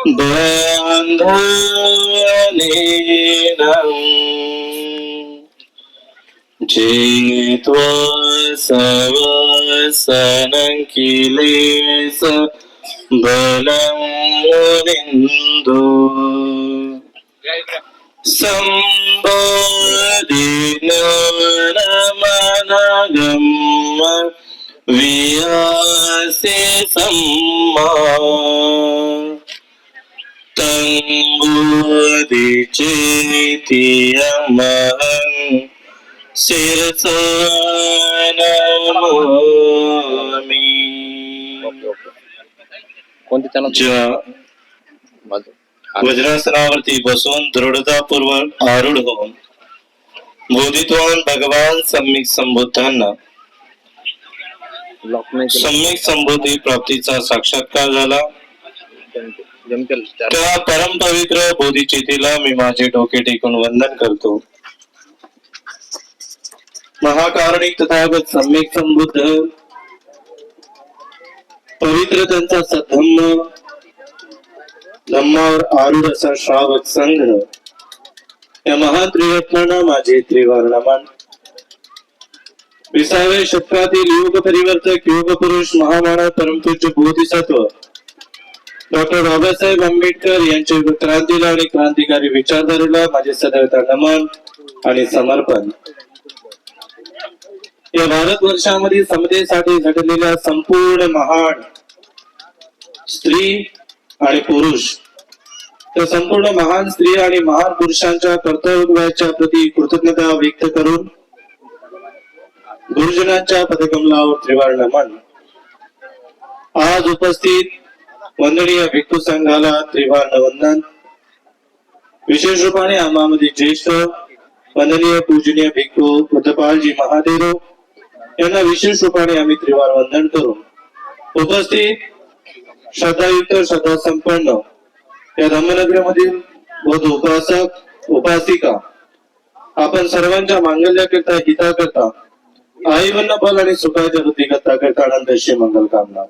बन्धनेन जित्वा सवसनं किलेस बलं मुनिन्दो संबोधिनमनगम्म वियासे सम्मा तंबोधिचेतियमहं शिरसा नमामि। वज्रासनावरती बसून दृढतापूर्वक आरूढ होऊन बोधितवान भगवान सम्यक संबुद्धांना सम्यक संबोधी प्राप्तीचा साक्षात्कार झाला। त्या परम पवित्र बोधिचितीला मी माझे डोके टेकून वंदन करतो। महाकारुणिक तथागत सम्यक संबुद्ध पवित्र त्यांचा सद्धम्म धम्मावर आरूढ असा श्रावक संघ या महान त्रिरत्नांना माझे त्रिवार नमन। 20व्या शतकातील युग परिवर्तक योग पुरुष महामानव परमपूज्य बोधिसत्व डॉक्टर बाबासाहेब आंबेडकर यांच्या क्रांतीला आणि क्रांतिकारी विचारधारेला माझे सदैव नमन आणि समर्पण। या भारतवर्षामध्ये समतेसाठी झटलेल्या संपूर्ण महान स्त्री आणि पुरुष त्या संपूर्ण महान स्त्री आणि महान पुरुषांच्या कर्तव्याच्या प्रती कृतज्ञता व्यक्त करून गुरुजनांच्या पदकमलावर त्रिवार नमन। आज उपस्थित वंदनीय भिक्खू संघाला त्रिवार वंदन। विशेष रूपाने आम्हामध्ये ज्येष्ठ वंदनीय पूजनीय भिक्खू बुद्धपालजी महादेव यांना विशेष रूपाने आम्ही त्रिवार वंदन करू। उपस्थित श्रद्धायुक्त श्रद्धा संपन्न या धम्मनगरीमधील बौद्ध उपासक उपासिका आपण सर्वांच्या मांगल्याकरता हिताकरता आईवन्न बल आणि सुखाच्या वृद्धिकरता करता अनंतशी मंगल कामना।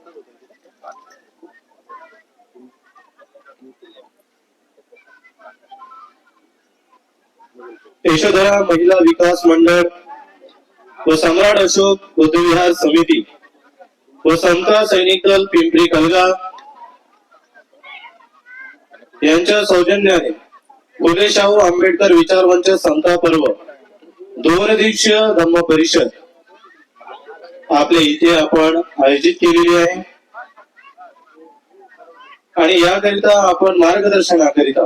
यशोधरा महिला विकास मंडळ व सम्राट अशोक बुद्धविहार समिती व समता सैनिक दल पिंपरी कलगा यांच्या सौजन्याने फुले शाहू आंबेडकर विचारमंच समता पर्व 2 दिवसीय धम्म परिषद आपल्या इथे आपण आयोजित केलेली आहे आणि याकरिता आपण मार्गदर्शनाकरिता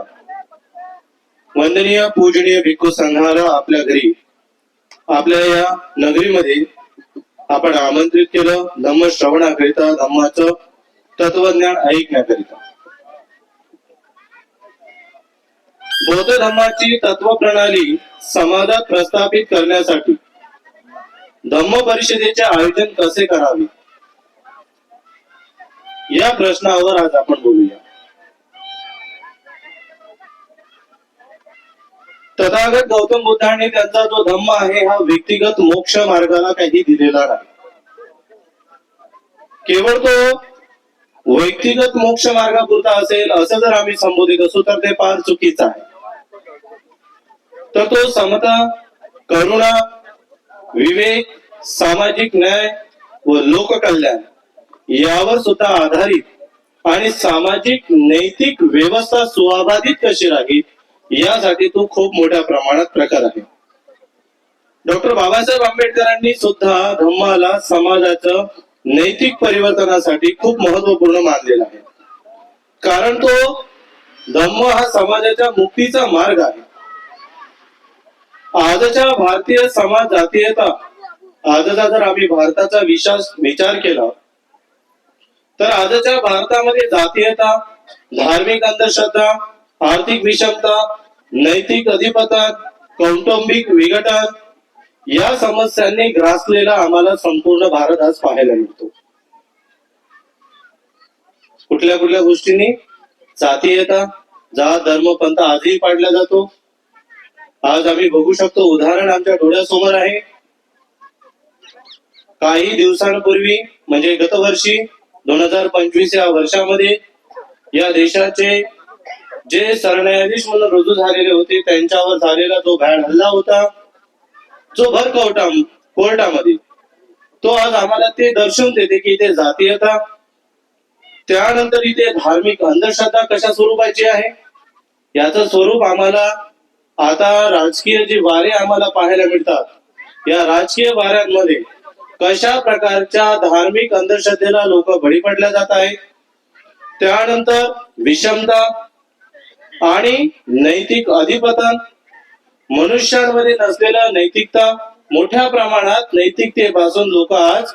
वंदनीय पूजनीय भिक्खू संघाला आपल्या घरी आपल्या या नगरीमध्ये आपण आमंत्रित केलं धम्म श्रवणाकरिता धम्माचं तत्वज्ञान ऐकण्याकरिता। बौद्ध धम्माची तत्वप्रणाली समाजात प्रस्थापित करण्यासाठी धम्म परिषदेचे आयोजन कसे करावे या प्रश्नावर आज आपण बोलूया। तथागत गौतम बुद्धांनी त्यांचा जो धम्म आहे हा व्यक्तिगत मोक्ष मार्गाला काही दिलेला नाही। केवळ तो व्यक्तिगत मोक्ष मार्गापुरता असेल असं जर आम्ही संबोधित असू तर ते फार चुकीचं आहे। तर तो समता करुणा विवेक सामाजिक न्याय व लोककल्याण यावर सुद्धा आधारित आणि सामाजिक नैतिक व्यवस्था सुअबाधित कशी राहील यासाठी तो खूप मोठ्या प्रमाणात प्रकार आहे। डॉक्टर बाबासाहेब आंबेडकरांनी सुद्धा धम्माला समाजाचं नैतिक परिवर्तनासाठी खूप महत्वपूर्ण मानलेला आहे। कारण तो धम्म हा समाजाच्या मुक्तीचा मार्ग आहे। आजच्या भारतीय समाज जातीयता आजचा जर आम्ही भारताचा विचार केला तर आजच्या भारतामध्ये जातीयता धार्मिक अंधश्रद्धा आर्थिक विषमता नैतिक अधिपतन कौटुंबिक विघटन या समस्यांनी ग्रासलेला आम्हाला संपूर्ण भारत आज पाहायला मिळतो। कुठल्या कुठल्या गोष्टींनी जातीयता जात धर्म पंथ आजही पाडला जातो। आज आम्ही बघू शकतो उदाहरण आमच्या डोळ्यासमोर आहे। काही दिवसांपूर्वी म्हणजे गतवर्षी 2025 या वर्षामध्ये या देशाचे जे सरन्यायाधीश म्हणून रुजू झालेले होते त्यांच्यावर झालेला जो भ्याड हल्ला होता, जो भर कोर्टामध्ये, तो आज आम्हाला ते दर्शवून देते की इथे जातीयता, त्यानंतर इथे धार्मिक अंधश्रद्धा कशा स्वरूपाची आहे, याचं स्वरूप आम्हाला आता राजकीय जी वारे आम्हाला पाहायला मिळतात, या राजकीय वाऱ्यांमध्ये कशा प्रकारच्या धार्मिक अंधश्रद्धेला लोक बळी पडल्या जात आहेत, त्यानंतर विषमता आणि नैतिक अधिपतन, मनुष्यांमध्ये नसलेला नैतिकता, मोठ्या प्रमाणात नैतिकतेपासून लोक आज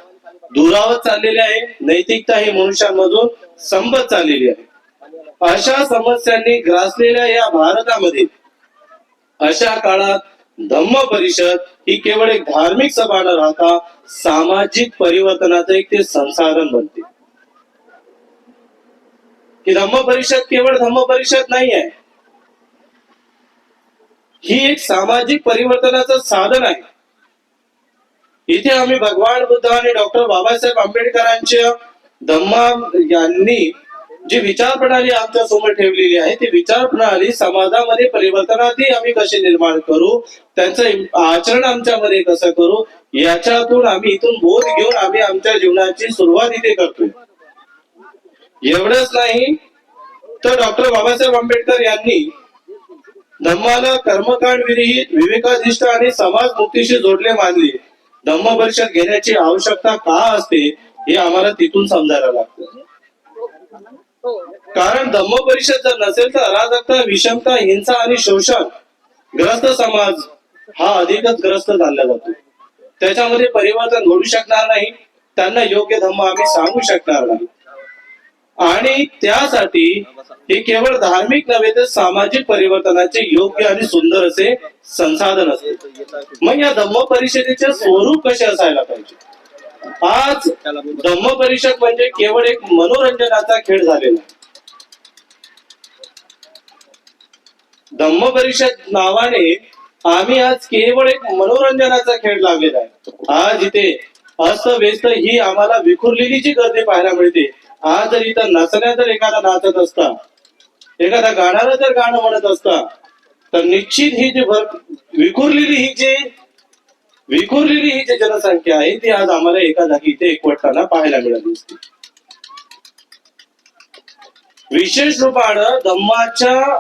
दुरावत चाललेले आहे, नैतिकता ही मनुष्यांमधून संपत चाललेली आहे. अशा समस्यांनी ग्रासलेल्या या भारतामध्ये अशा काळात धम्म परिषद ही केवळ एक धार्मिक सभा न राहता सामाजिक परिवर्तनाचं एक ते संसाधन बनते. ही धम्म परिषद केवळ धम्म परिषद नाही आहे, ही एक सामाजिक परिवर्तनाचं साधन आहे. इथे आम्ही भगवान बुद्ध आणि डॉक्टर बाबासाहेब आंबेडकरांच्या धम्मा यांनी जी विचार प्रणाली आमच्या समोर ठेवलेली आहे, ती विचार प्रणाली समाजामध्ये परिवर्तनातही आम्ही कसे निर्माण करू, त्यांचं आचरण आमच्यामध्ये कसं करू, याच्यातून आम्ही इथून बोध घेऊन आम्ही आमच्या जीवनाची सुरुवात इथे करतोय. एवढंच नाही तर डॉक्टर बाबासाहेब आंबेडकर यांनी धम्माला कर्मकांड विरहित, विवेकाधिष्ठ आणि समाज मुक्तीशी जोडले मानले. धम्म परिषद घेण्याची आवश्यकता का असते हे आम्हाला तिथून समजायला लागतं. कारण धम्म परिषद जर नसेल तर अराजकता, विषमता, हिंसा आणि शोषण ग्रस्त समाज हा अधिकच ग्रस्त झाला जातो. त्याच्यामध्ये परिवर्तन घडू शकणार नाही, त्यांना योग्य धम्म आम्ही सांगू शकणार नाही. आणि त्यासाठी हे केवळ धार्मिक नव्हे तर सामाजिक परिवर्तनाचे योग्य आणि सुंदर असे संसाधन असते. मग या धम्म परिषदेचे स्वरूप कसे असायला पाहिजे? आज धम्म परिषद म्हणजे केवळ एक मनोरंजनाचा खेळ झालेला. धम्म परिषद नावाने आम्ही आज केवळ एक मनोरंजनाचा खेळ लागलेला आहे. आज इथे अस्त व्यस्त ही आम्हाला विखुरलेली जी गर्दी पाहायला मिळते. आज जर इथं नाचण्या जर एखादा नाचत असता, एखादा गाणारा जर गाणं म्हणत असता, तर निश्चित ही जी विखुरलेली ही जी जनसंख्या आहे ती आज आम्हाला एका जागी इथे एकवटताना पाहायला मिळाली असते. विशेष रूपानं धम्माच्या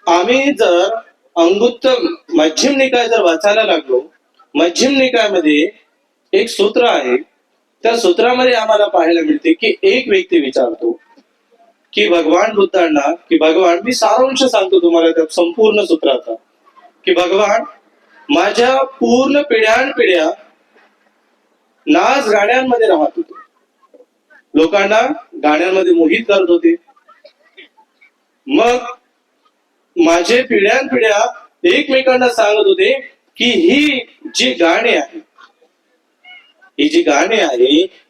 आम्ही जर अंगुत्तर मध्यम निकाय जर वाचायला लागलो, मध्यम निकायमध्ये एक सूत्र आहे, त्या सूत्रामध्ये आम्हाला पाहायला मिळते की एक व्यक्ती विचारतो की भगवान बुद्धांना, की भगवान, मी सारांश सांगतो तुम्हाला त्या संपूर्ण सूत्राचा, की भगवान, माझ्या पूर्ण पिढ्यानपिढ्या नाच गाण्यांमध्ये राहत होते, लोकांना गाण्यांमध्ये मोहित करत होते. मग माझे पिढ्यानपिढ्या एकमेकांना सांगत होते की ही जी गाणी आहे,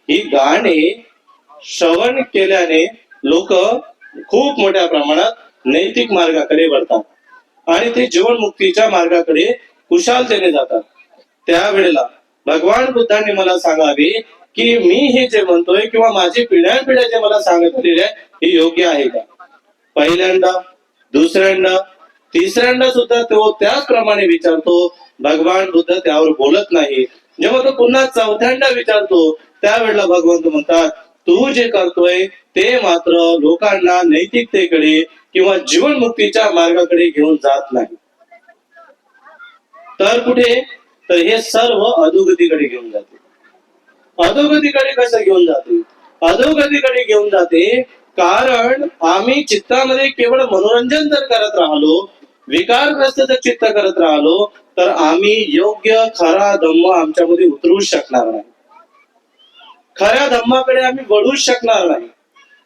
ही गाणे श्रवण केल्याने लोक खूप मोठ्या प्रमाणात नैतिक मार्गाकडे वळतात आणि ते जीवनमुक्तीच्या मार्गाकडे कुशालतेने जातात. त्यावेळेला भगवान बुद्धांनी मला सांगावे की मी हे जे म्हणतोय किंवा माझी पिढ्यानपिढ्या जे मला सांगत आलेले आहे हे योग्य आहे का? पहिल्यांदा, दुसऱ्यांदा, तिसऱ्यांदा सुद्धा तो त्याचप्रमाणे विचारतो. भगवान बुद्ध त्यावर बोलत नाही. जेव्हा तो पुन्हा चौथ्यांदा विचारतो त्यावेळेला भगवंत म्हणतात, तू जे करतोय ते मात्र लोकांना नैतिकतेकडे किंवा जीवनमुक्तीच्या मार्गाकडे घेऊन जात नाही. तर कुठे? तर हे सर्व अधोगतीकडे घेऊन जाते. अधोगतीकडे कसं घेऊन जाते? अधोगतीकडे घेऊन जाते कारण आम्ही चित्तामध्ये केवळ मनोरंजन जर करत राहिलो, विकारग्रस्त जर चित्त करत राहिलो, तर आम्ही योग्य खरा धम्म आमच्यामध्ये उतरू शकणार नाही. खऱ्या धम्माकडे आम्ही वळू शकणार नाही.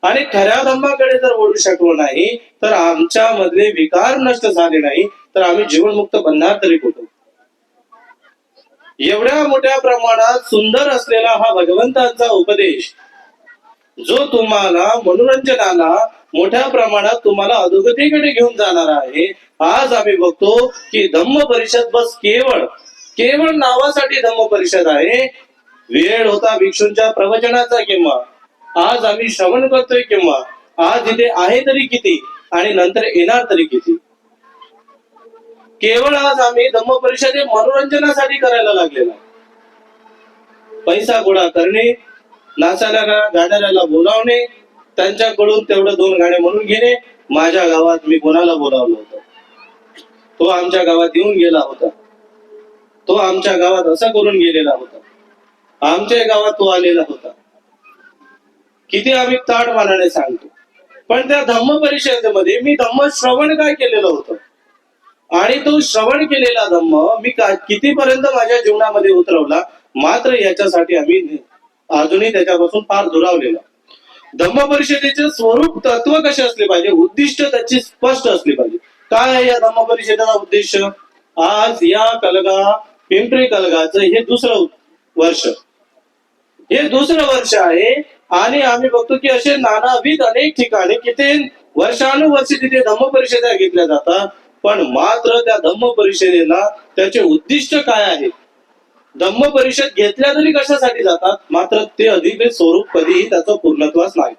आणि खऱ्या धम्माकडे जर वळू शकलो नाही तर आमच्या मधले विकार नष्ट झाले नाही तर आम्ही जीवनमुक्त बनणार तरी कुठं? एवढ्या मोठ्या प्रमाणात सुंदर असलेला हा भगवंतांचा उपदेश जो तुम्हाला मनोरंजनाला मोठ्या प्रमाणात तुम्हाला अधोगतीकडे घेऊन जाणार आहे. आज आम्ही बघतो की धम्म परिषद बस केवळ नावासाठी धम्म परिषद आहे. वेळ होता भिक्षूंच्या प्रवचनाचा किंवा आज आम्ही श्रवण करतोय किंवा आज इथे आहे तरी किती आणि नंतर येणार तरी किती. केवळ आज आम्ही धम्म परिषद हे मनोरंजनासाठी करायला लागलेला. पैसा गोळा करणे, नाचायला गाण्याला बोलावणे, त्यांच्याकडून तेवढं 2 गाणे म्हणून घेणे. माझ्या गावात मी कोणाला बोलावलं होतं, तो आमच्या गावात येऊन गेला होता, तो आमच्या गावात असं करून गेलेला होता, आमच्या गावात तो आलेला होता. किती आम्ही ताट मानाने सांगतो. पण त्या धम्म परिषदेमध्ये मी धम्म श्रवण काय केलेलं होतं आणि तो श्रवण केलेला धम्म मी कितीपर्यंत माझ्या जीवनामध्ये उतरवला. मात्र याच्यासाठी आम्ही अजूनही त्याच्यापासून फार दुरावलेलो. धम्म परिषदेचे स्वरूप तत्व कसे असले पाहिजे, उद्दिष्ट त्याची स्पष्ट असली पाहिजे. काय आहे या धम्म परिषदेचा उद्देश? आज या पिंपरी कलगाचं हे दुसरं वर्ष आहे आणि आम्ही बघतो की असे नानाविध अनेक ठिकाणी किती वर्षानुवर्षी तिथे धम्म परिषदा घेतल्या जातात. पण मात्र त्या धम्म परिषदेला त्याचे उद्दिष्ट काय आहे, धम्म परिषद घेतल्या तरी कशासाठी जातात, मात्र ते अधिक स्वरूप कधीही त्याचं पूर्णत्वास नाही.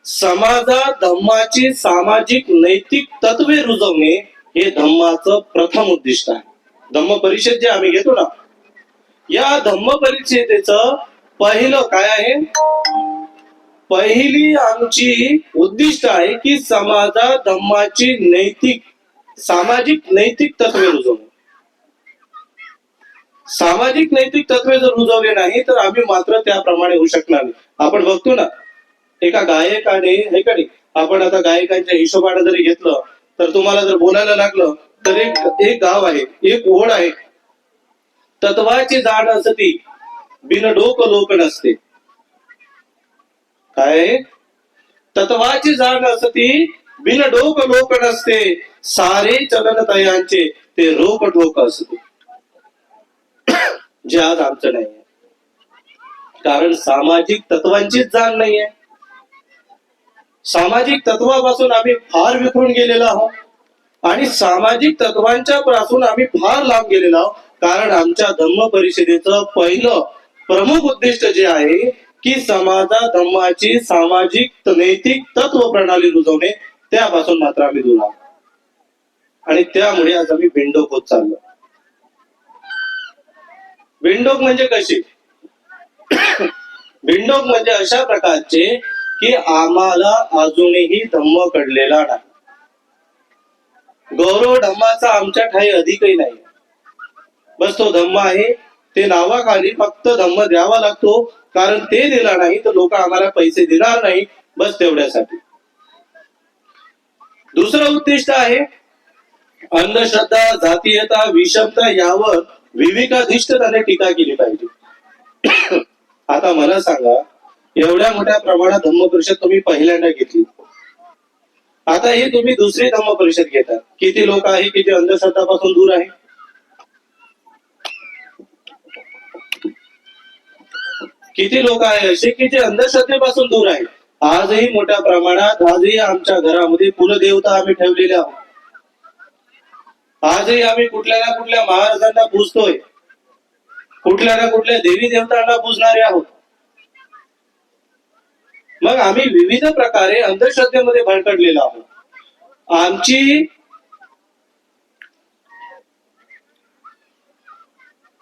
समाजात धम्माची सामाजिक नैतिक तत्वे रुजवणे हे धम्माचं प्रथम उद्दिष्ट आहे. धम्म परिषद जे आम्ही घेतो ना, या धम्म परिषदेचं पहिलं काय आहे, पहिली आमची उद्दिष्ट आहे की समाजात धम्माची सामाजिक नैतिक तत्वे रुजवणे. सामाजिक नैतिक तत्वे जर रुजवले नाही तर आम्ही मात्र त्याप्रमाणे होऊ शकणार नाही. आपण बघतो ना, एका गायकाने हे का नाही, आपण आता गायकांच्या हिशोबाने जरी घेतलं तर तुम्हाला जर बोलायला लागलं तर एक गाव आहे, एक ओढ आहे. तत्वाची जाण असती बिन डोक लोक नसते. काय? तत्वाची जाण असती बिन डोक लोक नसते, सारे चलन तयांचे ते रोक ठोक असते. जे आज आमचं नाही, कारण सामाजिक तत्वांचीच जाण नाहीये. सामाजिक तत्वापासून आम्ही फार विखरून गेलेलो आहोत आणि सामाजिक तत्वांच्या पासून आम्ही फार लांब गेलेलो आहोत. कारण आमच्या धम्म परिषदेचं पहिलं प्रमुख उद्दिष्ट जे आहे की समाजात धम्माची सामाजिक नैतिक तत्व प्रणाली रुजवणे, त्यापासून मात्र आम्ही दूर आहोत. आणि त्यामुळे आज आम्ही बिंडोक होत चाललो. बिंडोक म्हणजे कशी? बिंडोक म्हणजे अशा प्रकारचे की आम्हाला अजूनही धम्म कळलेला नाही. गौरव धम्माचा आमच्या ठाई अधिकही नाही. बस तो धम्म आहे, ते नावाखाली फक्त धम्म द्यावा लागतो, कारण ते दिला नाही तर लोक आम्हाला पैसे देणार नाही, बस तेवढ्यासाठी. दुसरं उद्दिष्ट आहे अंधश्रद्धा, जातीयता, विषमता यावर विवेकाधिष्ठताने टीका केली पाहिजे. आता मला सांगा, एवढ्या मोठ्या प्रमाणात धम्म परिषद तुम्ही पहिल्यांदा घेतली, आता हे तुम्ही दुसरी धम्म परिषद घेतात. किती लोक आहे की जे अंधश्रद्धापासून दूर आहे? किती लोक आहे असे की जे अंधश्रद्धेपासून दूर आहे? आजही मोठ्या प्रमाणात, आजही आमच्या घरामध्ये कुलदेवता आम्ही ठेवलेले आहोत. आजही आम्ही कुठल्या ना कुठल्या महाराजांना पूजतोय, कुठल्या ना कुठल्या देवी देवतांना पूजणारे आहोत. मग आम्ही विविध प्रकारे अंधश्रद्धेमध्ये भरकटलेलो आहोत. आमची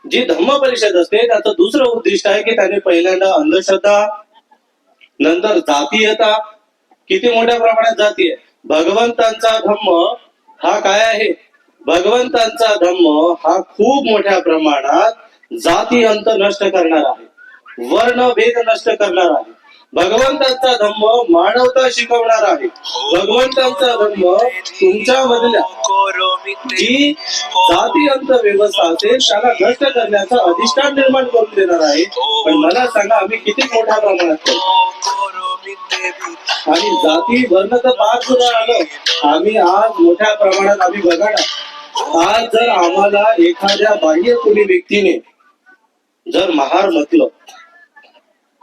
जी धम्म परिषद असते त्याचं दुसरं उद्दिष्ट आहे की त्याने पहिल्यांदा अंधश्रद्धा, नंतर जातीयता, किती मोठ्या प्रमाणात जाती आहे. भगवंतांचा धम्म हा काय आहे? भगवंतांचा धम्म हा खूप मोठ्या प्रमाणात जाती अंत नष्ट करणार आहे, वर्णभेद नष्ट करणार आहे. भगवंतांचा धम्म मानवता शिकवणार आहे. भगवंतांचा धम्म तुमच्या मधल्या जी जाती अंत व्यवस्था असेल त्याला नष्ट करण्याचा अधिष्ठान निर्माण करून देणार आहे. पण मला सांगा, आम्ही किती मोठ्या प्रमाणात करतो? आणि जाती वर्ण तर फार सुद्धा आलं. आम्ही आज मोठ्या प्रमाणात आम्ही बघा ना, आज जर आम्हाला एखाद्या बाह्य कोणी व्यक्तीने जर महार म्हटलं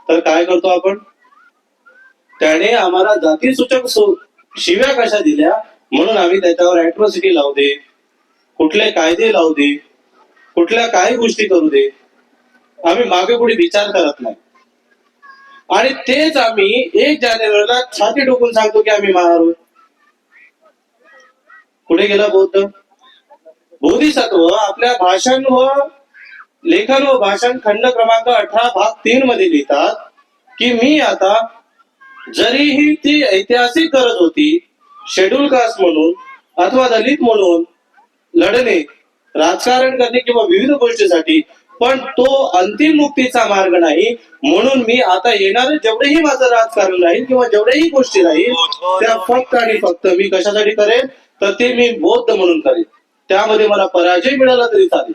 तर काय करतो आपण? त्याने आम्हाला जातीसूचक शिव्या कशा दिल्या म्हणून आम्ही त्याच्यावर ऍट्रॉसिटी लावू दे, कुठले कायदे लावू दे, कुठल्या काही गोष्टी करू दे, आम्ही मागे पुढे विचार करत नाही. आणि तेच आम्ही 1 जानेवारीला छाती ठोकून सांगतो की आम्ही महार आहोत. कुठे गेला बौद्ध? बोधिसत्व आपल्या भाषण व लेखन व भाषण खंड क्रमांक 18 भाग 3 मध्ये लिहितात की मी आता, जरीही ती ऐतिहासिक गरज होती, शेड्यूल कास्ट म्हणून अथवा दलित म्हणून लढणे, राजकारण करणे किंवा विविध गोष्टीसाठी, पण तो अंतिम मुक्तीचा मार्ग नाही. म्हणून मी आता येणारे जेवढेही माझं राजकारण राहील किंवा जेवढेही गोष्टी राहील त्या फक्त आणि फक्त मी कशासाठी करेन, तर ते मी बौद्ध म्हणून करेन. त्यामध्ये मला पराजय मिळाला तरी चालेल.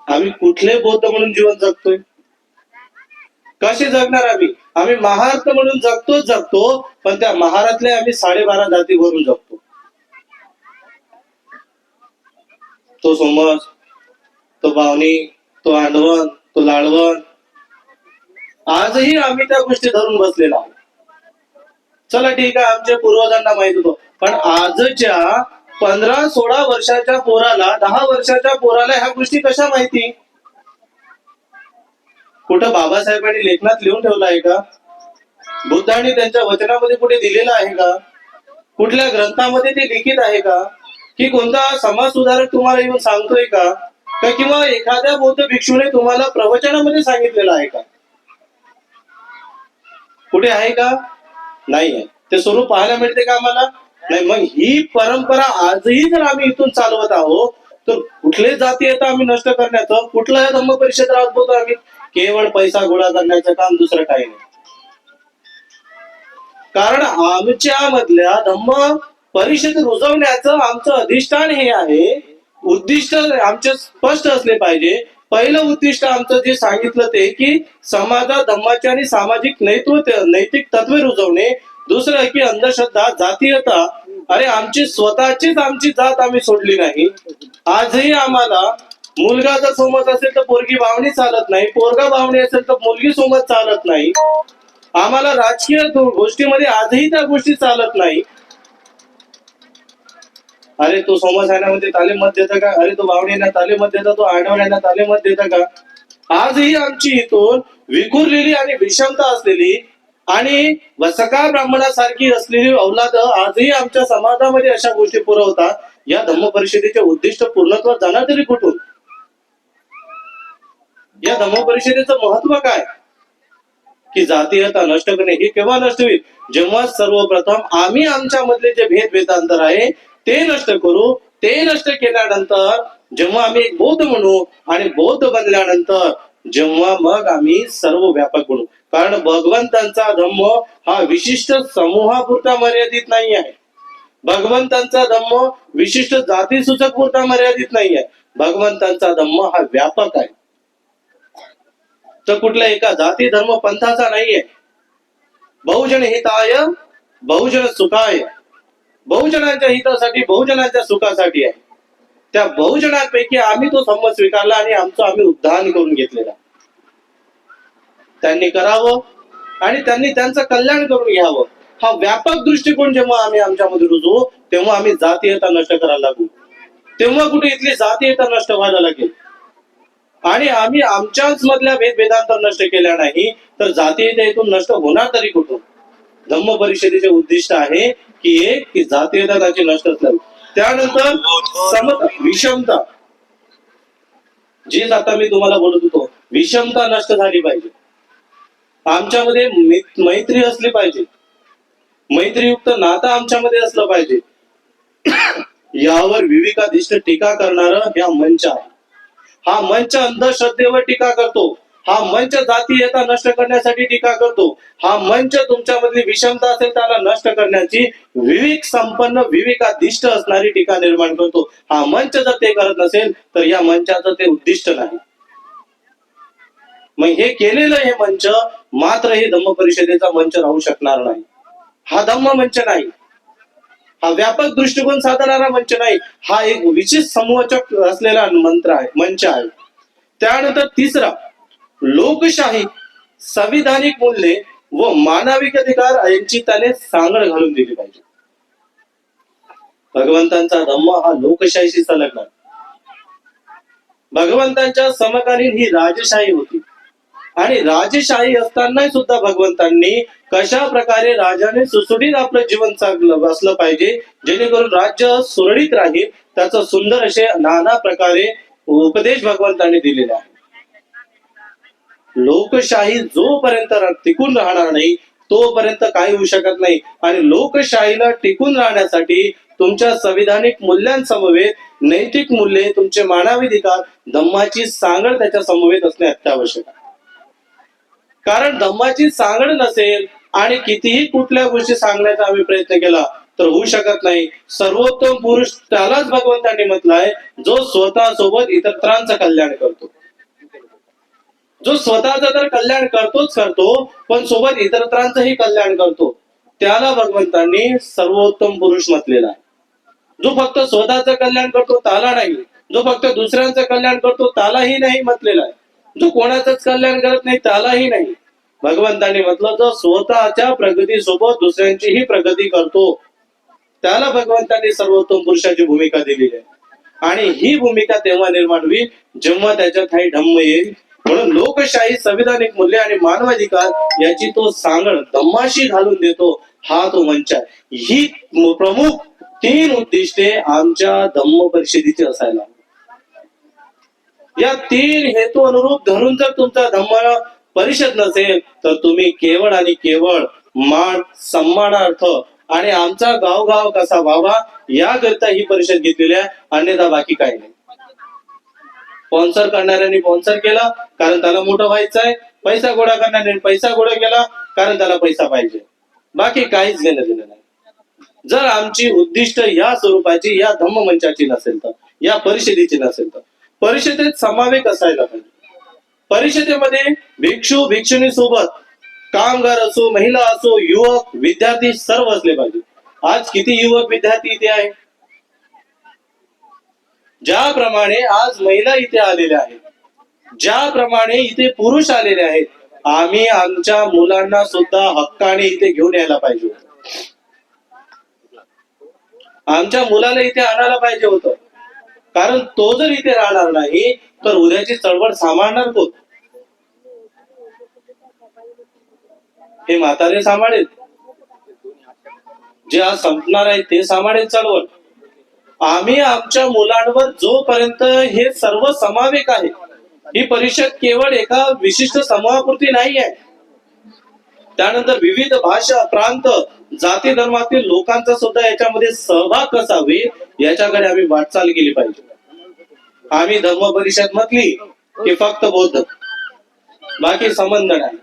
आम्ही कुठले बौद्ध म्हणून जीवन जगतोय? कसे जगणार आम्ही महाराष्ट्र म्हणून जगतो, पण त्या महारातले आम्ही 12.5 जाती भरून जगतो. तो सोमस, तो बावणी, तो आंडवण, तो लाळवण, आजही आम्ही त्या गोष्टी धरून बसलेला आहोत. चला ठीक आहे, आमच्या पूर्वजांना माहित होतं, पण आजच्या 15-16 वर्षाच्या पोराला, 10 वर्षाच्या पोराला ह्या गोष्टी कशा माहिती? कुठं बाबासाहेबांनी लेखनात लिहून ठेवलं आहे का? बुद्धांनी त्यांच्या वचनामध्ये कुठे दिलेलं आहे का? कुठल्या ग्रंथामध्ये ते लिखित आहे का? की कोणता समाज सुधारक तुम्हाला येऊन सांगतोय का? किंवा एखाद्या बौद्ध भिक्षूने तुम्हाला प्रवचनामध्ये सांगितलेलं आहे का? कुठे आहे का? नाही आहे. ते स्वरूप पाहायला मिळते का आम्हाला? नाही. मग ही परंपरा आजही जर आम्ही इथून चालवत आहोत, तर कुठले जाती येतं आम्ही नष्ट करण्याचं? कुठला धम्म परिषद राबवतो आम्ही? केवळ पैसा गोळा करण्याचं काम, दुसरं काही नाही. कारण आमच्या मधल्या धम्म परिषद रुजवण्याचं आमचं अधिष्ठान हे आहे. उद्दिष्ट आमचे स्पष्ट असले पाहिजे. पहिलं उद्दिष्ट आमचं जे सांगितलं ते की समाजात धम्माचे आणि सामाजिक नैतिक तत्वे रुजवणे. दुसरं की अंधश्रद्धा, जातीयता. अरे आमची आमची जात आम्ही सोडली नाही. आजही आम्हाला मुलगा जर सोमत असेल तर पोरगी बावणी चालत नाही, पोरगा बावणी असेल तर मुलगी सोमत चालत नाही. आम्हाला राजकीय गोष्टीमध्ये आजही त्या गोष्टी चालत नाही. अरे तो सोमस मध्ये तालीम मत देता का? अरे तो बावणीला तालीम मत देता, तो आडवण्याला तालीम मत देता का? आजही आमची इथून विखुरलेली आणि विषमता असलेली आणि वसका ब्राह्मणासारखी असलेली अवलाद आजही आमच्या समाजामध्ये अशा गोष्टी पुरवतात. या धम्म परिषदेचे उद्दिष्ट पूर्णत्वात जाणार तरी कुठून? या धम्म परिषदेचं महत्व काय? की जातीयता नष्ट करणे. हे केव्हा नष्ट होईल? जेव्हा सर्वप्रथम आम्ही आमच्या मधले जे भेदभेदांतर आहे ते नष्ट करू. ते नष्ट केल्यानंतर जेव्हा आम्ही एक बौद्ध म्हणू, आणि बौद्ध बनल्यानंतर जेव्हा मग आम्ही सर्व व्यापक बनू. कारण भगवंतांचा धम्म हा विशिष्ट समूहापुरता मर्यादित नाही आहे. भगवंतांचा धम्म विशिष्ट जाती सूचक पुरता मर्यादित नाही आहे. भगवंतांचा धम्म हा व्यापक आहे. तर कुठल्या एका जाती धर्म पंथाचा नाहीये. बहुजन हिताय बहुजन सुखाय, बहुजनांच्या हितासाठी, बहुजनांच्या सुखासाठी आहे. त्या बहुजनांपैकी आम्ही तो धम्म स्वीकारला आणि आमचं आम्ही उद्धार करून घेतलेला. त्यांनी करावं आणि त्यांनी त्यांचं कल्याण करून घ्यावं. हा व्यापक दृष्टिकोन जेव्हा आम्ही आमच्यामध्ये रुजवू, तेव्हा आम्ही जातीयता नष्ट करायला लागू. तेव्हा कुठे इथली जातीयता नष्ट व्हायला लागेल. आणि आम्ही आमच्याच मधल्या भेदभेदांतर नष्ट केल्या नाही तर जातीयता इथून नष्ट होणार तरी कुठून? धम्म परिषदेचे उद्दिष्ट आहे की एक की जातीयता त्याची नष्ट असल्यावी. त्यानंतर समता, विषमता. जी आता मी तुम्हाला बोलत होतो, विषमता नष्ट झाली पाहिजे. आमच्यामध्ये मैत्री असली पाहिजे. मैत्रीयुक्त नातं आमच्यामध्ये असलं पाहिजे. यावर विवेकाधिष्ठ टीका करणार हा मंच आहे. हा मंच अंधश्रद्धेवर टीका करतो. हा मंच जातीयता नष्ट करण्यासाठी टीका करतो. हा मंच तुमच्यामधली विषमता असेल त्याला नष्ट करण्याची विवेक संपन्न, विवेकाधिष्ठ असणारी टीका निर्माण करतो. हा मंच जर ते करत नसेल तर या मंचाचं ते उद्दिष्ट नाही. मग हे केलेलं हे मंच मात्र हे धम्म परिषदेचा मंच राहू शकणार नाही. हा धम्म मंच नाही. हा व्यापक दृष्टिकोन साधणारा मंच नाही. हा एक विशेष समूहचक असलेला मंच आहे. त्यानंतर तिसरा, लोकशाही, संविधानिक मूल्ये व मानविक अधिकार यांची त्याने सांगड घालून दिली पाहिजे. भगवंतांचा धम्म हा लोकशाहीशी संलग्न. भगवंतांच्या समकालीन ही राजशाही होती. आणि राजेशाही असताना सुद्धा भगवंतांनी कशा प्रकारे राजाने सुसुडीत आपलं जीवन चांगलं असलं पाहिजे, जेणेकरून राज्य सुरळीत राहील, त्याचं सुंदर असे नाना प्रकारे उपदेश भगवंतांनी दिलेले आहे. लोकशाही जोपर्यंत टिकून राहणार नाही तोपर्यंत काही होऊ शकत नाही. आणि लोकशाहीला टिकून राहण्यासाठी तुमच्या संविधानिक मूल्यांसमवेत नैतिक मूल्ये, तुमचे मानवी अधिकार, धम्माची सांगड त्याच्या समवेत असणे अत्यावश्यक आहे. कारण धम्माची सांगड नसेल आणि कितीही कुठल्या गोष्टी सांगण्याचा आम्ही प्रयत्न केला तर होऊ शकत नाही. सर्वोत्तम पुरुष त्यालाच भगवंतांनी म्हटलंय जो स्वतः सोबत इतरांचं कल्याण करतो. जो स्वतःचं तर कल्याण करतोच करतो पण सोबत इतरांचंही कल्याण करतो, त्याला भगवंतांनी सर्वोत्तम पुरुष म्हटलेला आहे. जो फक्त स्वतःचं कल्याण करतो त्याला नाही, जो फक्त दुसऱ्यांचं कल्याण करतो त्यालाही नाही म्हटलेला आहे, जो कोणाचंच कल्याण करत नाही त्यालाही नाही. भगवंतांनी म्हटलं जो स्वतःच्या प्रगतीसोबत दुसऱ्यांचीही प्रगती करतो त्याला भगवंतांनी सर्वोत्तम पुरुषाची भूमिका दिलेली आहे. आणि ही भूमिका तेव्हा निर्माण होईल जेव्हा त्याच्यात काही धम्म येईल. म्हणून लोकशाही, संविधानिक मूल्य आणि मानवाधिकार याची तो सांगड धम्माशी घालून देतो, हा तो मंच आहे. ही प्रमुख 3 उद्दिष्टे आमच्या धम्म परिषदेची असायला. या 3 हेतू अनुरूप धरून जर तुमचा धम्म परिषद नसेल तर तुम्ही केवळ आणि केवळ मान सन्मानार्थ आणि आमचा गाव कसा व्हावा याकरिता ही परिषद घेतलेली आहे, अन्यथा बाकी काही नाही. स्पॉन्सर करणाऱ्यांनी स्पॉन्सर केला कारण त्याला मोठं व्हायचं आहे, पैसा गोळा करणाऱ्यांनी पैसा गोळा केला कारण त्याला पैसा पाहिजे, बाकी काहीच घेणं देणं नाही. जर आमची उद्दिष्ट या स्वरूपाची, या धम्म मंचाची नसेल तर, या परिषदेची नसेल तर, परिषदेत समावेश असायला पाहिजे. परिषदेमध्ये भिक्षू भिक्षुणी सोबत कामगार असो, महिला असो, युवक विद्यार्थी सर्व असले पाहिजे. आज किती युवक विद्यार्थी इथे आहे? ज्याप्रमाणे आज महिला इथे आलेल्या आहेत, ज्याप्रमाणे इथे पुरुष आलेले आहेत, आम्ही आमच्या मुलांना सुद्धा हक्काने इथे घेऊन यायला पाहिजे होतं. आमच्या मुलाला इथे आणायला पाहिजे होतं. कारण तो जर इथे राहणार नाही तर उद्याची चळवळ सांभाळणार कोण? हे म्हातारे सांभाळेल, जे आज संपणार आहे ते सांभाळेल चळवळ. आम्ही आमच्या मुलांवर जोपर्यंत हे सर्व समावेश आहे, ही परिषद केवळ एका विशिष्ट समूहापुरती नाही आहे, त्यानंतर विविध भाषा, प्रांत, जाती धर्मातील लोकांचा सुद्धा याच्यामध्ये सहभाग कसा होईल याच्याकडे आम्ही वाटचाल केली पाहिजे. आम्ही धर्म परिषद म्हटली की फक्त बौद्ध, बाकी संबंध नाही.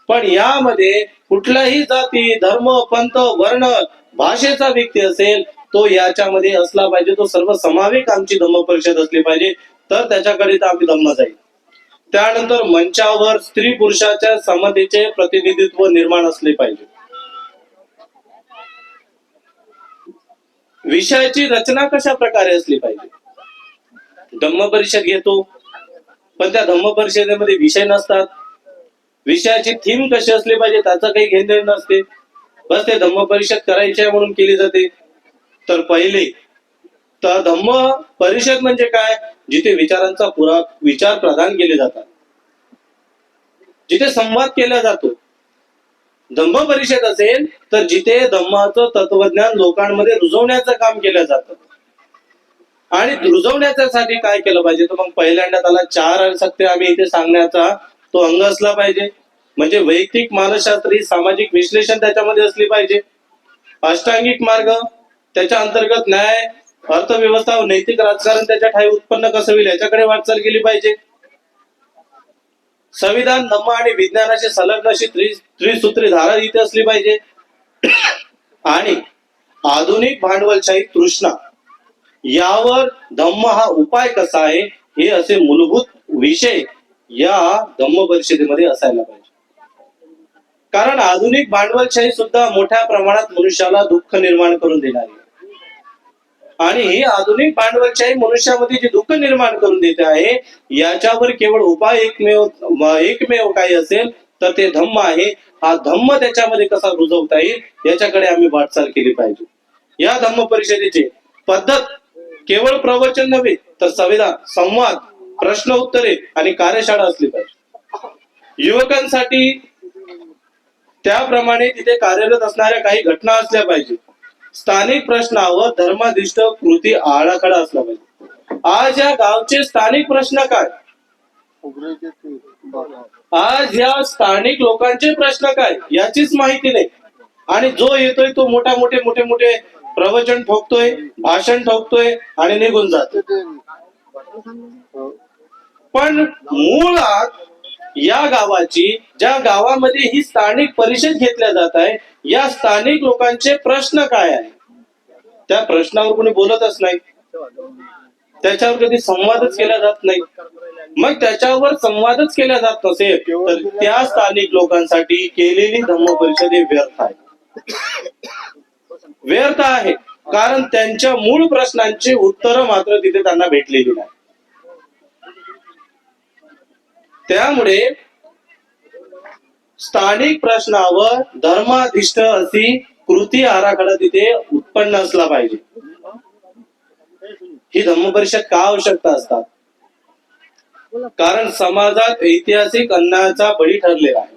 पण यामध्ये कुठलाही जाती, धर्म, पंथ, वर्ण, भाषेचा व्यक्ती असेल तो याच्यामध्ये असला पाहिजे. तो सर्व समावेश आमची धम्म परिषद असली पाहिजे, तर त्याच्याकडे तर आम्ही धम्म जाईल. त्यानंतर मंचावर स्त्री पुरुषाच्या समतेचे प्रतिनिधित्व निर्माण असले पाहिजे. विषयाची रचना कशा प्रकारे असली पाहिजे? धम्म परिषद घेतो पण त्या धम्म परिषदेमध्ये विषय नसतात. विषयाची थीम कशी असली पाहिजे त्याचं काही घेणं नसते, बस ते धम्म परिषद करायची आहे म्हणून केली जाते. तर पहिले तर धम्म परिषद म्हणजे काय? जिथे विचारांचा विचार प्रदान केले जातात, जिथे संवाद केला जातो. धम्म परिषद असेल तर जिथे धम्माचं तत्वज्ञान लोकांमध्ये रुजवण्याचं काम केलं जातं. आणि रुजवण्यासाठी काय केलं पाहिजे? तर मग पहिल्यांदा त्याला 4 सत्य आम्ही इथे सांगण्याचा तो अंग असला पाहिजे. म्हणजे वैयक्तिक मानसशास्त्री, सामाजिक विश्लेषण त्याच्यामध्ये असली पाहिजे. अष्टांगिक मार्ग, त्याच्या अंतर्गत न्याय, अर्थव्यवस्था व नैतिक राजकारण त्याच्या ठाई उत्पन्न कसं होईल याच्याकडे वाटचाल केली पाहिजे. संविधान, धम्म आणि विज्ञानाची संलग्न अशी त्रिसूत्री धारा इथे असली पाहिजे. आणि आधुनिक भांडवलशाही तृष्णा यावर धम्म हा उपाय कसा आहे हे असे मूलभूत विषय या धम्म परिषदेमध्ये असायला पाहिजे. कारण आधुनिक भांडवलशाही सुद्धा मोठ्या प्रमाणात मनुष्याला दुःख निर्माण करून देणारी आहे. आणि ही आधुनिक भांडवलशाही मनुष्यामध्ये जे दुःख निर्माण करून देते आहे याच्यावर केवळ उपाय एकमेव काही असेल तर ते धम्म आहे. हा धम्म त्याच्यामध्ये कसा रुजवता येईल याच्याकडे आम्ही वाटचाल केली पाहिजे. या धम्म परिषदेची पद्धत केवळ प्रवचन नव्हे तर संविधान, संवाद, प्रश्न उत्तरे आणि कार्यशाळा असली पाहिजे. युवकांसाठी त्याप्रमाणे तिथे कार्यरत असणाऱ्या काही घटना असल्या पाहिजे. स्थानिक प्रश्नावर धर्माधिष्ठ कृती आराखडा असला पाहिजे. आज या गावचे स्थानिक प्रश्न काय, आज या स्थानिक लोकांचे प्रश्न काय याचीच माहिती नाही. आणि जो येतोय तो मोठे मोठे प्रवचन ठोकतोय, भाषण ठोकतोय आणि निघून जातो. पण मुळात या गावाची, ज्या गावामध्ये ही स्थानिक परिषद घेतल्या जात आहे, या स्थानिक लोकांचे प्रश्न काय आहे, त्या प्रश्नावर कोणी बोलतच नाही. त्याच्यावर कधी संवादच केला जात नाही. मग त्याच्यावर संवादच केला जात नसेल तर त्या स्थानिक लोकांसाठी केलेली धम्म परिषद ही व्यर्थ आहे. व्यर्थ आहे, कारण त्यांच्या मूळ प्रश्नांची उत्तरं मात्र तिथे त्यांना भेटलेली नाही. त्यामुळे स्थानिक प्रश्नावर धर्माधिष्ठ अशी कृती आराखडा तिथे उत्पन्न असला पाहिजे. ही धम्म परिषद का आवश्यकता असतात, कारण समाजात ऐतिहासिक अन्यायाचा बळी ठरलेला आहे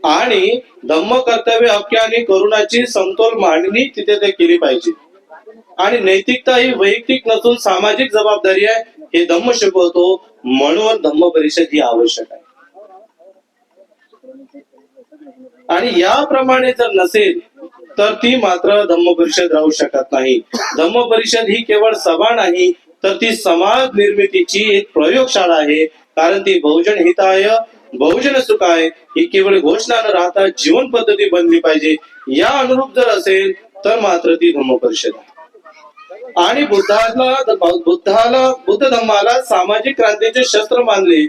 आणि धम्म कर्तव्य हक्क आणि करुणाची समतोल मांडणी तिथे ते केली पाहिजे. आणि नैतिकता ही वैयक्तिक नसून सामाजिक जबाबदारी आहे, हे धम्म शिकवतो. म्हणून धम्म परिषद ही आवश्यक आहे. आणि याप्रमाणे जर नसेल तर ती मात्र धम्म परिषद राहू शकत नाही. धम्म परिषद ही केवळ सभा नाही, तर ती समाज निर्मितीची एक प्रयोगशाळा आहे. कारण ती बहुजन हिताय बहुजन सुखाय ही केवळ घोषणा न राहता जीवन पद्धती बनली पाहिजे. या अनुरूप जर असेल तर मात्र ती धम्म परिषद आहे. आणि बुद्ध धम्माला सामाजिक क्रांतीचे शस्त्र मानले,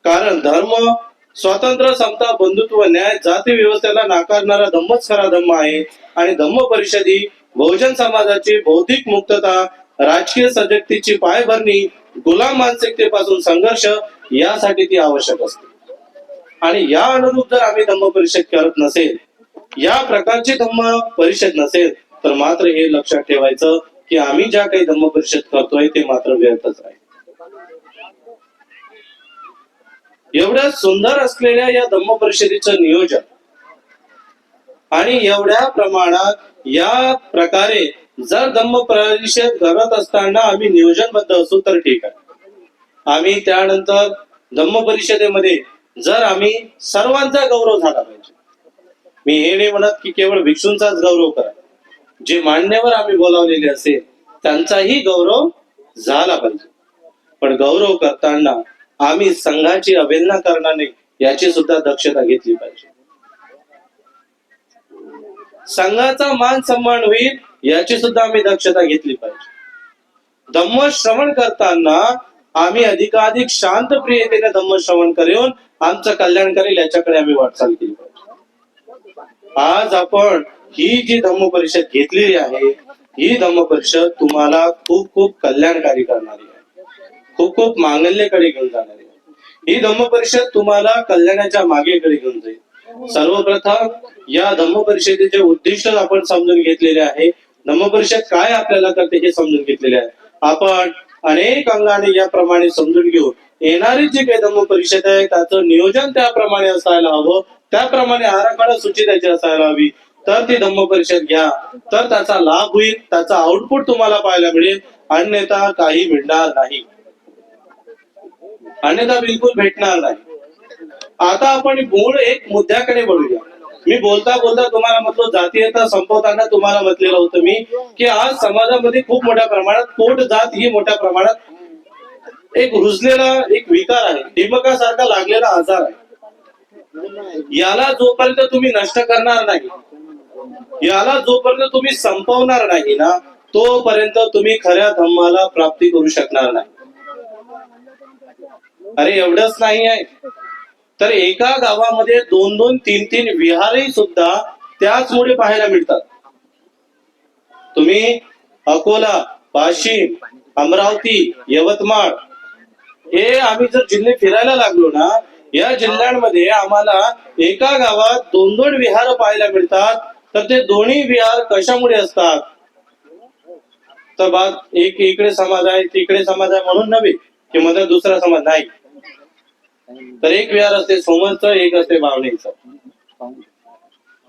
कारण धर्म, स्वातंत्र्य, समता, बंधुत्व, न्याय, जाती व्यवस्थेला नाकारणारा धम्मच खरा धम्म आहे. आणि धम्म परिषद ही बहुजन समाजाची बौद्धिक मुक्तता, राजकीय सजगतेची पायभरणी, गुलाम मानसिकतेपासून संघर्ष यासाठी ती आवश्यक असते. आणि या अनुरूप जर आम्ही धम्म परिषद करत नसेल, या प्रकारची धम्म परिषद नसेल, तर मात्र हे लक्षात ठेवायचं की आम्ही ज्या काही धम्म परिषद करतोय ते मात्र व्यर्थच आहे. एवढ्या सुंदर असलेल्या या धम्म परिषदेचं नियोजन आणि एवढ्या प्रमाणात या प्रकारे जर धम्म परिषद करत असताना आम्ही नियोजनबद्ध असू तर ठीक आहे. आम्ही त्यानंतर धम्म परिषदेमध्ये जर आम्ही सर्वांचा गौरव झाला पाहिजे. मी हे नाही म्हणत की केवळ भिक्षूंचाच गौरव करा, जे मान्यवर आम्ही बोलावलेले असेल त्यांचाही गौरव झाला पाहिजे. पण गौरव करताना आम्ही संघाची अवहेलना करणार नाही याची सुद्धा दक्षता घेतली पाहिजे. संघाचा मान सन्मान होईल याची सुद्धा आम्ही दक्षता घेतली पाहिजे. धम्म श्रवण करताना आम्ही अधिकाधिक शांत प्रियतेने धम्म श्रवण करून आमचं कल्याण करेल याच्याकडे आम्ही वाटचाल केली पाहिजे. आज आपण ही जी धम्म परिषद घेतलेली आहे, ही धम्म परिषद तुम्हाला खूप खूप कल्याणकारी करणारी आहे, खूप खूप मांगल्याकडे घेऊन जाणारी आहे. ही धम्म परिषद तुम्हाला कल्याणाच्या मागेकडे घेऊन जाईल. सर्वप्रथम या धम्म परिषदेचे उद्दिष्ट आपण समजून घेतलेले आहे. धम्म परिषद काय आपल्याला करते हे समजून घेतलेले आहे. आपण अनेक अंगाने याप्रमाणे समजून घेऊ. येणारी जी काही धम्म परिषद आहे त्याचं नियोजन त्याप्रमाणे असायला हवं, त्याप्रमाणे आराखडा सूची त्याची असायला हवी. तर ती धम्म परिषद घ्या, तर त्याचा लाभ होईल, त्याचा आउटपुट तुम्हाला पाहायला मिळेल. अन्यथा काही मिळणार नाही, अन्यथा बिलकुल भेटणार नाही. आता आपण मूळ एक मुद्द्याकडे वळूया. मी बोलता बोलता तुम्हाला म्हटलं, जातीयता संपवताना तुम्हाला म्हटलेलं होतं मी की आज समाजामध्ये खूप मोठ्या प्रमाणात पोट जात ही मोठ्या प्रमाणात एक रुजलेला एक विकार आहे, डिमकासारखा लागलेला आजार आहे. याला जोपर्यंत तुम्ही नष्ट करणार नाही, याला जोपर्यंत तुम्ही संपवणार नाही ना, तोपर्यंत तुम्ही खऱ्या धम्माला प्राप्ती करू शकणार नाही. अरे एवढंच नाही आहे, तर एका गावामध्ये 2-2, 3-3 विहारही सुद्धा त्याचमुळे पाहायला मिळतात. तुम्ही अकोला, वाशिम, अमरावती, यवतमाळ हे आम्ही जर जिल्हे फिरायला लागलो ना, या जिल्ह्यांमध्ये आम्हाला एका गावात 2-2 विहार पाहायला मिळतात. तर ते दोन्ही विहार कशामुळे असतात, तर बात एक इकडे समाज आहे तिकडे समाज आहे म्हणून नव्हे, की मध्ये दुसरा समाज नाही. तर एक विहार असते सोमनचं, एक असते बावणीचं.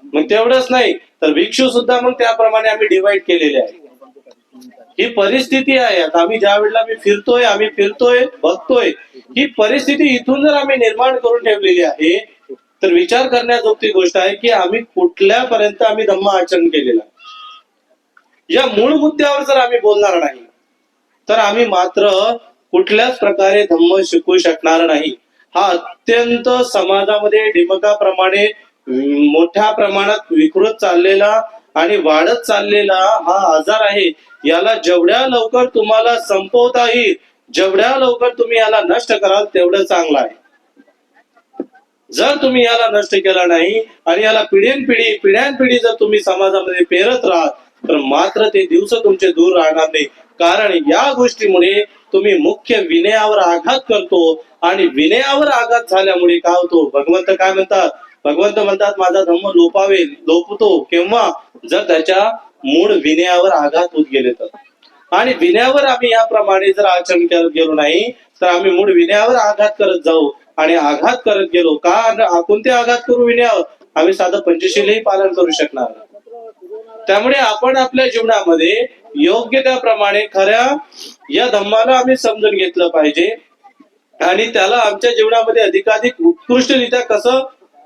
मग तेवढंच नाही तर भिक्षू सुद्धा मग त्याप्रमाणे आम्ही डिवाइड केलेले आहे. ही परिस्थिती आहे. आता आम्ही ज्या वेळेला आम्ही फिरतोय बघतोय, ही परिस्थिती इथून जर आम्ही निर्माण करून ठेवलेली आहे, तर विचार करण्याजोगती गोष्ट आहे की आम्ही कुठल्यापर्यंत आम्ही धम्म आचरण केलेला. या मूळ मुद्द्यावर जर आम्ही बोलणार नाही तर आम्ही मात्र कुठल्याच प्रकारे धम्म शिकू शकणार नाही. हा अत्यंत समाजामध्ये डिमकाप्रमाणे मोठ्या प्रमाणात विकृत चाललेला आणि वाढत चाललेला हा आजार आहे. याला जेवढ्या लवकर तुम्हाला संपवता येईल, जेवढ्या लवकर तुम्ही याला नष्ट कराल तेवढं चांगलं आहे. जर तुम्ही याला नष्ट केला नाही आणि याला पिढ्यानपिढी जर तुम्ही समाजामध्ये पेरत राहाल तर मात्र ते दिवस तुमचे दूर राहणार नाही. कारण या गोष्टीमुळे तुम्ही मुख्य विनयावर आघात करतो आणि विनयावर आघात झाल्यामुळे काय होतो, भगवंत काय म्हणतात, भगवंत म्हणतात माझा धम्म लोपतो केव्हा, जर त्याच्या मूळ विनयावर आघात होत गेले तर. आणि विनयावर आम्ही याप्रमाणे जर आचरण करत गेलो नाही तर आम्ही मूळ विनयावर आघात करत जाऊ. आणि आघात करत गेलो का, कोणते आघात करू विनयावर, आम्ही साधं पंचशीलही पालन करू शकणार. त्यामुळे आपण आपल्या जीवनामध्ये योग्य त्याप्रमाणे खऱ्या या धम्माला आम्ही समजून घेतलं पाहिजे आणि त्याला आमच्या जीवनामध्ये अधिकाधिक उत्कृष्टरित्या कसं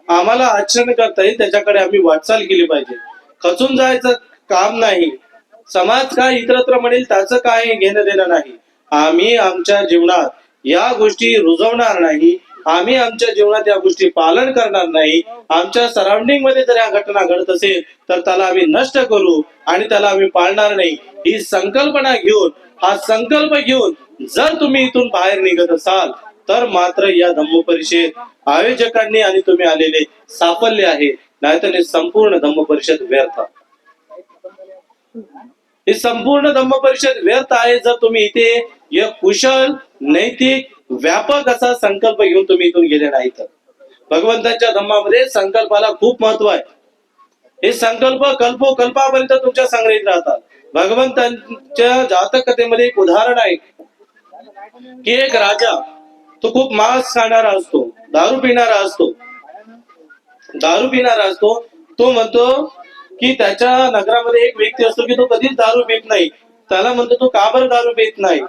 आम्हाला आचरण करता येईल त्याच्याकडे आम्ही वाटचाल केली पाहिजे. खचून जायचं काम नाही. समाज काय इतरत्र म्हणेल त्याचं काय घेणं देणं नाही. आम्ही आमच्या जीवनात या गोष्टी रुजवणार नाही, आम्ही आमच्या जीवनात या गोष्टी पालन करणार नाही. आमच्या सराउंडिंग मध्ये जर या घटना घडत असेल तर त्याला आम्ही नष्ट करू आणि त्याला आम्ही पाळणार नाही. ही संकल्पना घेऊन, हा संकल्प घेऊन जर तुम्ही इथून बाहेर निघत असाल तर मात्र या धम्म परिषद आयोजकांनी आणि तुम्ही आलेले साफल्य आहे, नाहीतर हे संपूर्ण धम्म परिषद व्यर्थ. ही संपूर्ण धम्म परिषद व्यर्थ आहे जर तुम्ही इथे एक कुशल नैतिक व्यापक असा संकल्प घेऊन तुम्ही इथून गेले नाही तर. भगवंतांच्या धम्मामध्ये संकल्पाला खूप महत्व आहे. हे संकल्प कल्पोकल्पापर्यंत तुमच्या संग्रहित राहतात. भगवंतांच्या जातक कथेमध्ये एक उदाहरण आहे की एक राजा, तो खूप मांस खाणारा असतो, दारू पिणारा असतो. तो म्हणतो की त्याच्या नगरामध्ये एक व्यक्ती असतो की तो कधीच दारू पित नाही. त्याला म्हणतो तो का बरं दारू पित नाही,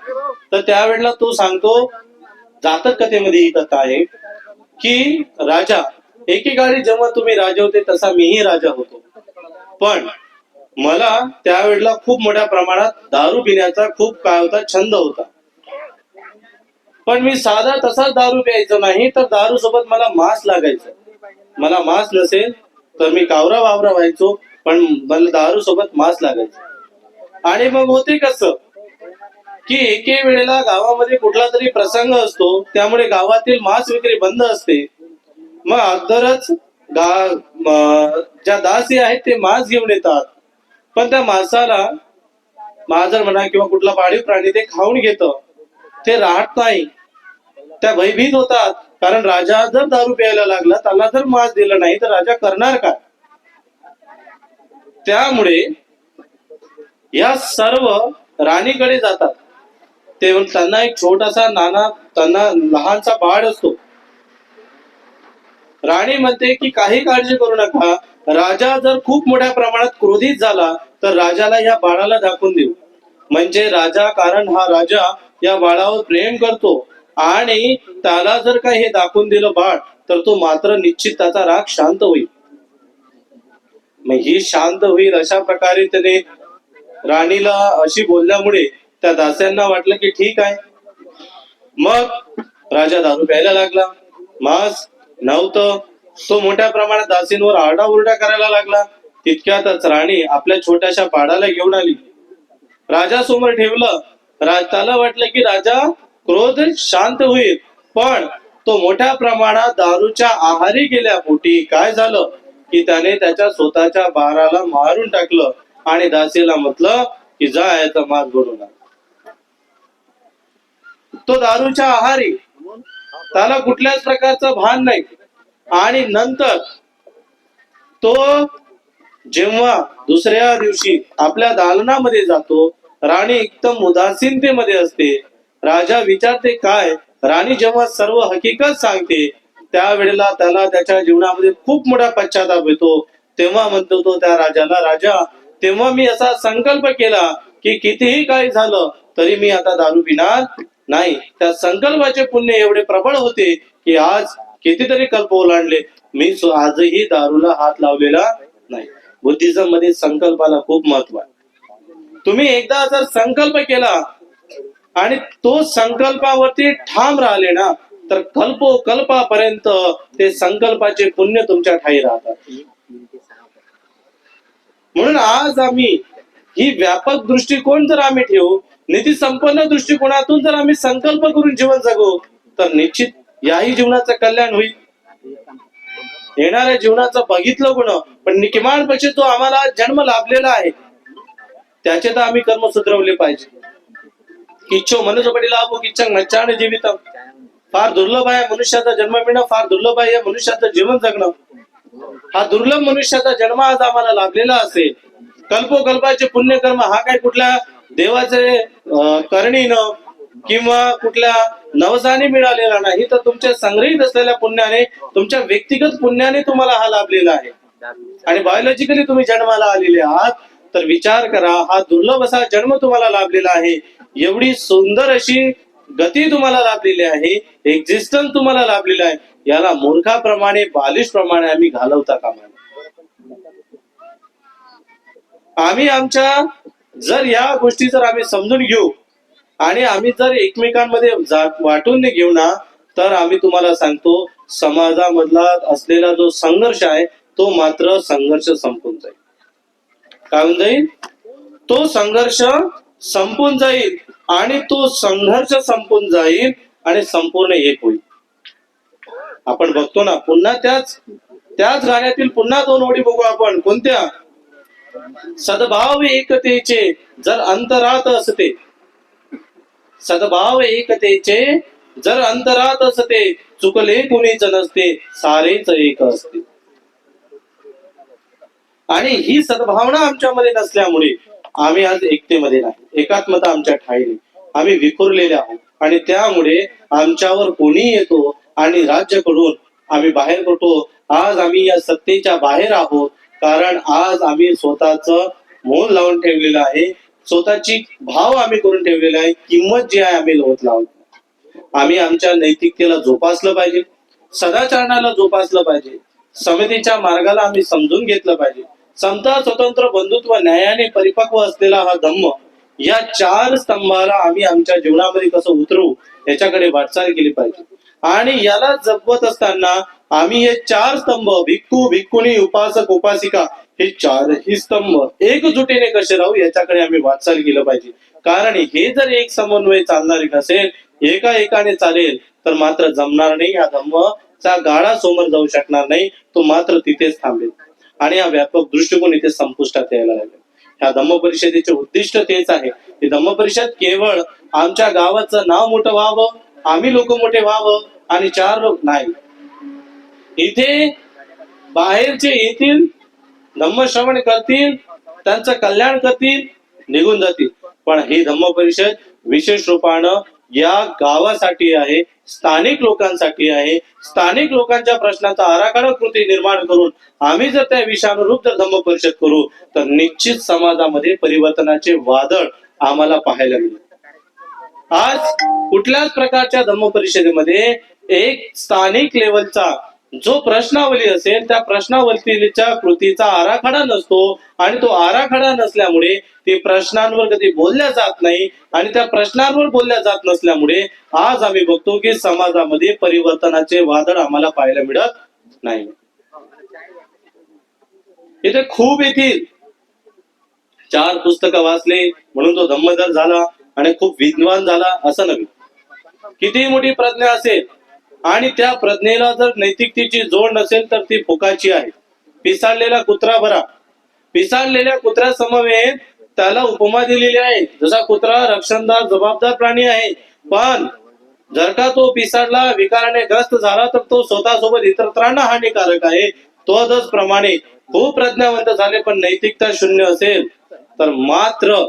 तर त्यावेळेला तो सांगतो, जातक कथेमध्ये ही कथा आहे की राजा, एकेकाळी जेव्हा तुम्ही राजा होते तसा मीही राजा होतो, पण मला त्यावेळेला खूप मोठ्या प्रमाणात दारू पिण्याचा खूप काय होता, छंद होता. पण मी साधा तसाच दारू प्यायचो नाही, तर दारू सोबत मला मांस लागायचं. मला मांस नसेल तर मी कावरा वावरा व्हायचो, पण मला दारू सोबत मांस लागायचं. आणि मग होते कसं की एके वेळेला गावामध्ये कुठला तरी प्रसंग असतो, त्यामुळे गावातील मांस विक्री बंद असते. मग अगोदरच ज्या दासी आहेत ते मांस घेऊन येतात, पण त्या मांसाला मांजर म्हणा किंवा कुठला पाळीव प्राणी ते खाऊन घेतं, ते राहत नाही. त्या भयभीत होतात, कारण राजा जर दारू प्यायला लागला, त्याला जर मांस दिलं नाही तर राजा करणार काय. त्यामुळे या सर्व राणीकडे जातात. ते त्यांना एक छोटासा त्यांना लहानसा बाळ असतो. राणी म्हणते की काही काळजी करू नका, राजा जर खूप मोठ्या प्रमाणात क्रोधित झाला तर राजाला या बाळाला दाखवून देऊ. म्हणजे कारण हा राजा या बाळावर प्रेम करतो आणि त्याला जर का हे दाखवून दिलं बाळ, तर तो मात्र निश्चित त्याचा राग शांत होईल. मग ही शांत होईल अशा प्रकारे त्याने राणीला अशी बोलल्यामुळे त्या दास्यांना वाटलं की ठीक आहे. मग राजा दारू प्यायला लागला, मांस नव्हतं. तो मोठ्या प्रमाणात दासींवर आरडाओरडा करायला लागला. तितक्यातच राणी आपल्या छोट्याशा बाळाला घेऊन आली, राजा समोर ठेवलं. त्याला वाटलं की राजा क्रोध शांत होईल, पण तो मोठ्या प्रमाणात दारूच्या आहारी गेल्यापोटी काय झालं की त्याने त्याच्या स्वतःच्या बाळाला मारून टाकलं आणि दासीला म्हटलं की जा याचा मांस बनवून आण. तो दारूच्या आहारी, त्याला कुठल्याच प्रकारचं भान नाही. आणि नंतर तो जेव्हा दुसऱ्या दिवशी आपल्या दालनामध्ये जातो, राणी एकदम उदासीनतेमध्ये असते. राजा विचारते काय, राणी जेव्हा सर्व हकीकत सांगते त्यावेळेला त्याला त्याच्या जीवनामध्ये खूप मोठा पश्चाताप येतो. तेव्हा म्हणतो तो त्या राजाला, राजा तेव्हा मी असा संकल्प केला की कितीही काही झालं तरी मी आता दारू पिणार नाही. त्या संकल्पाचे पुण्य एवढे प्रबळ होते की आज कितीतरी कल्प ओलांडले मी आजही दारूला हात लावलेला नाही. बुद्धिझम मध्ये संकल्पाला खूप महत्व आहे. तुम्ही एकदा जर संकल्प केला आणि तो संकल्पावरती ठाम राहिले ना तर कल्पोकल्पापर्यंत ते संकल्पाचे पुण्य तुमच्या ठाई राहतात. म्हणून आज आम्ही ही व्यापक दृष्टिकोन जर आम्ही ठेवू, नीती संपन्न दृष्टिकोनातून जर आम्ही संकल्प करून जीवन जगू तर निश्चित याही जीवनाचं कल्याण होईल. येणाऱ्या जीवनाचं बघितलं गुण पण किमान पक्षी जो आम्हाला जन्म लाभलेला आहे त्याचे तर आम्ही कर्म सुधरवले पाहिजे. किच्छो मनुष्यपडी लाभो किच्छं नच्चाण जीवितम. फार दुर्लभ आहे मनुष्याचा जन्म मिळणं, फार दुर्लभ आहे मनुष्याचं जीवन जगणं. हा दुर्लभ मनुष्याचा जन्म आज आम्हाला लाभलेला असेल. कल्पोकल्पाचे पुण्यकर्म हा काय कुठल्या देवाचे करणीनं किंवा कुठल्या नवसाने मिळालेला नाही तर तुमच्या संग्रहित असलेल्या पुण्याने, तुमच्या व्यक्तिगत पुण्याने तुम्हाला हा लाभलेला आहे. आणि बायोलॉजिकली तुम्ही जन्माला आलेले आहात तर विचार करा, हा दुर्लभ असा जन्म तुम्हाला लाभलेला आहे. एवढी सुंदर अशी गती तुम्हाला लाभलेली आहे, एक्झिस्टन्स तुम्हाला लाभलेला आहे. याला मूर्खाप्रमाणे बालिश प्रमाणे आम्ही घालवता कामा नये. आम्ही आमच्या जर या गोष्टी जर आम्ही समजून घेऊ आणि आम्ही जर एकमेकांमध्ये वाटून घेऊ ना तर आम्ही तुम्हाला सांगतो समाजामधला असलेला जो संघर्ष आहे तो मात्र संघर्ष संपून जाईल. काय होऊन जाईल? तो संघर्ष संपून जाईल आणि तो संघर्ष संपून जाईल आणि संपूर्ण एक होईल. आपण बघतो ना पुन्हा त्याच गाण्यातील पुन्हा दोन ओळी बघू आपण. कोणत्या? सद्भाव एकतेचे जर अंतरात असते, सद्भाव एकतेचे जर अंतरात असते, चुकले कुणीच नसते, सारेच एक असते. आणि ही सद्भावना आमच्यामध्ये नसल्यामुळे आम्ही आज एकतेमध्ये नाही, एकात्मता आमच्या ठाई नाही, आम्ही विखुरलेले आहोत. आणि त्यामुळे आमच्यावर कोणी येतो आणि राज्याकडून आम्ही बाहेर पडतो. आज आम्ही या सत्तेच्या बाहेर आहोत कारण आज आम्ही स्वतःच मोल लावून ठेवलेलं आहे, स्वतःची भाव आम्ही करून ठेवलेला आहे, किंमत जी आहे आम्ही लोट लावत. आम्ही आमच्या नैतिकतेला जोपासलं पाहिजे, सदाचरणाला जोपासलं पाहिजे, समितीच्या मार्गाला आम्ही समजून घेतलं पाहिजे. समता, स्वतंत्र, बंधुत्व, न्यायाने परिपक्व असलेला हा धम्म, या चार स्तंभाला आम्ही आमच्या जीवनामध्ये कसं उतरवू याच्याकडे वाटचाल केली पाहिजे. आणि याला जपवत असताना आम्ही हे चार स्तंभ भिक्खू, भिक्खुनी, उपासक, उपासिका हे चारही स्तंभ एकजुटीने कसे राहू याच्याकडे आम्ही वाटचाल केलं पाहिजे. कारण हे जर एक समन्वय चालणारे नसेल, एकाने चालेल तर मात्र जमणार नाही. हा धम्मचा गाडा समोर जाऊ शकणार नाही, तो मात्र तिथेच थांबेल आणि हा व्यापक दृष्टिकोन इथे संपुष्टात यायला लागेल. ह्या धम्म परिषदेचे उद्दिष्ट तेच आहे की धम्म परिषद केवळ आमच्या गावाचं नाव मोठं व्हावं, आम्ही लोक मोठे व्हावं आणि चार लोक नाही. इथे बाहेरचे येतील, धम्म श्रवण करतील, त्यांचं कल्याण करतील, निघून जातील. पण ही धम्म परिषद विशेष रूपानं या गावासाठी आहे, स्थानिक लोकांसाठी आहे. स्थानिक लोकांच्या प्रश्नांचा आराखडा कृती निर्माण करून आम्ही जर त्या विषयानुरूप जर धम्म परिषद करू तर निश्चित समाजामध्ये परिवर्तनाचे वादळ आम्हाला पाहायला मिळेल. आज कुठल्याच प्रकारच्या धम्म परिषदेमध्ये एक स्थानिक लेवलचा जो प्रश्नावली असेल त्या प्रश्नावलीच्या कृतीचा आराखडा नसतो आणि तो आराखडा नसल्यामुळे ते प्रश्नांवर कधी बोलल्या जात नाही आणि त्या प्रश्नांवर बोलल्या जात नसल्यामुळे आज आम्ही बघतो की समाजामध्ये परिवर्तनाचे वादळ आम्हाला पाहायला मिळत नाही. इथे खूप येतील, चार पुस्तकं वाचले म्हणून तो धम्मदर झाला आणि खूप विद्वान झाला असं नव्हे. किती मोठी प्रज्ञा असेल आणि त्या प्रज्ञेला जर नैतिकतेची जोड नसेल तर ती फुकाची आहे. पिसाळलेला कुत्रा बरा, पिसाळलेल्या कुत्र्या समवेत त्याला उपमा दिलेली आहे. जसा कुत्रा रक्षणदार जबाबदार प्राणी आहे, पण जर का तो पिसाळला, विकाराने ग्रस्त झाला तर तो स्वतःसोबत इतरांना हानिकारक आहे. तोच प्रमाणे खूप प्रज्ञावंत झाले पण नैतिकता शून्य असेल तर मात्र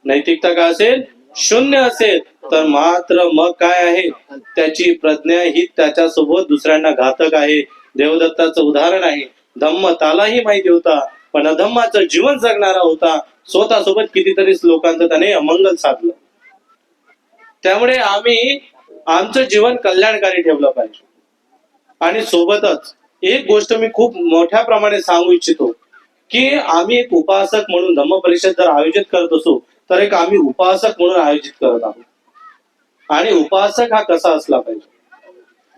नैतिकता काय असेल शून्य असेल तर मात्र मग काय आहे, त्याची प्रज्ञा ही त्याच्यासोबत दुसऱ्यांना घातक आहे. देवदत्ताचं उदाहरण आहे. धम्म त्यालाही माहिती होता, पण अधम्माचं जीवन जगणारा होता. स्वतःसोबत कितीतरी लोकांचं त्याने अमंगल साधलं. त्यामुळे आम्ही आमचं जीवन कल्याणकारी ठेवलं पाहिजे. आणि सोबतच एक गोष्ट मी खूप मोठ्या प्रमाणे सांगू इच्छितो की आम्ही एक उपासक म्हणून धम्म परिषद जर आयोजित करत असू तर एक आम्ही उपासक म्हणून आयोजित करत आहोत. आणि उपासक हा कसा असला पाहिजे?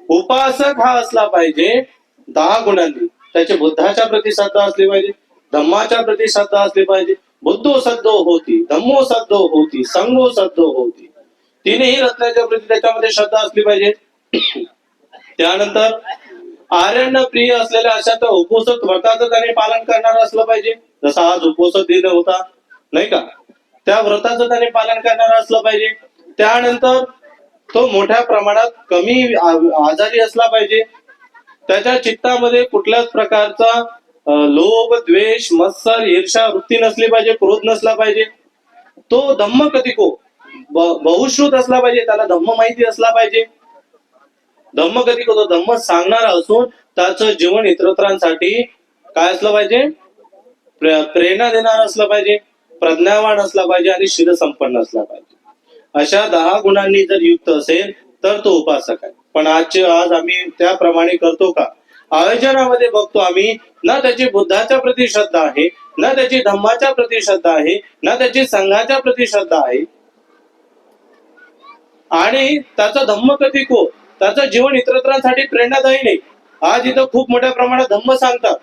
उपासक हा असला पाहिजे 10 गुणांनी. त्याचे बुद्धाच्या प्रती श्रद्धा असली पाहिजे, धम्माच्या प्रती श्रद्धा असली पाहिजे. बुद्धो सद्धो होती, धम्मो सद्धो होती, संघो सद्धो होती. तिन्ही रत्नाच्या प्रती त्याच्यामध्ये श्रद्धा असली पाहिजे. त्यानंतर आर्यांना प्रिय असलेल्या अशा त्या उपोषक व्रताचं त्याने पालन करणार असलं पाहिजे. जसा आज उपोषक दिन होता नाही का, त्या व्रताचं त्याने पालन करणार असलं पाहिजे. त्यानंतर तो मोठ्या प्रमाणात कमी आजारी असला पाहिजे. त्याच्या चित्तामध्ये कुठल्याच प्रकारचा लोभ, द्वेष, मत्सर, ईर्षा वृत्ती नसली पाहिजे, क्रोध नसला पाहिजे. तो धम्म कथिको बहुश्रुत असला पाहिजे, त्याला धम्म माहिती असला पाहिजे. धम्म कथिको तो धम्म सांगणारा असून त्याचं जीवन इतरांसाठी काय असलं पाहिजे, प्रेरणा देणार असलं पाहिजे, प्रज्ञावान असला पाहिजे आणि शील संपन्न असला पाहिजे. अशा 10 गुणांनी जर युक्त असेल तर तो उपासक आहे. पण आज आम्ही त्याप्रमाणे करतो का? आयोजनामध्ये बघतो आम्ही ना त्याची बुद्धाच्या प्रती श्रद्धा आहे, ना त्याची धम्माच्या प्रती श्रद्धा आहे, ना त्याची संघाच्या प्रती श्रद्धा आहे. आणि त्याचा धम्म कथिको त्याचं जीवन इतरांसाठी प्रेरणादायी नाही. आज इथं खूप मोठ्या प्रमाणात धम्म सांगतात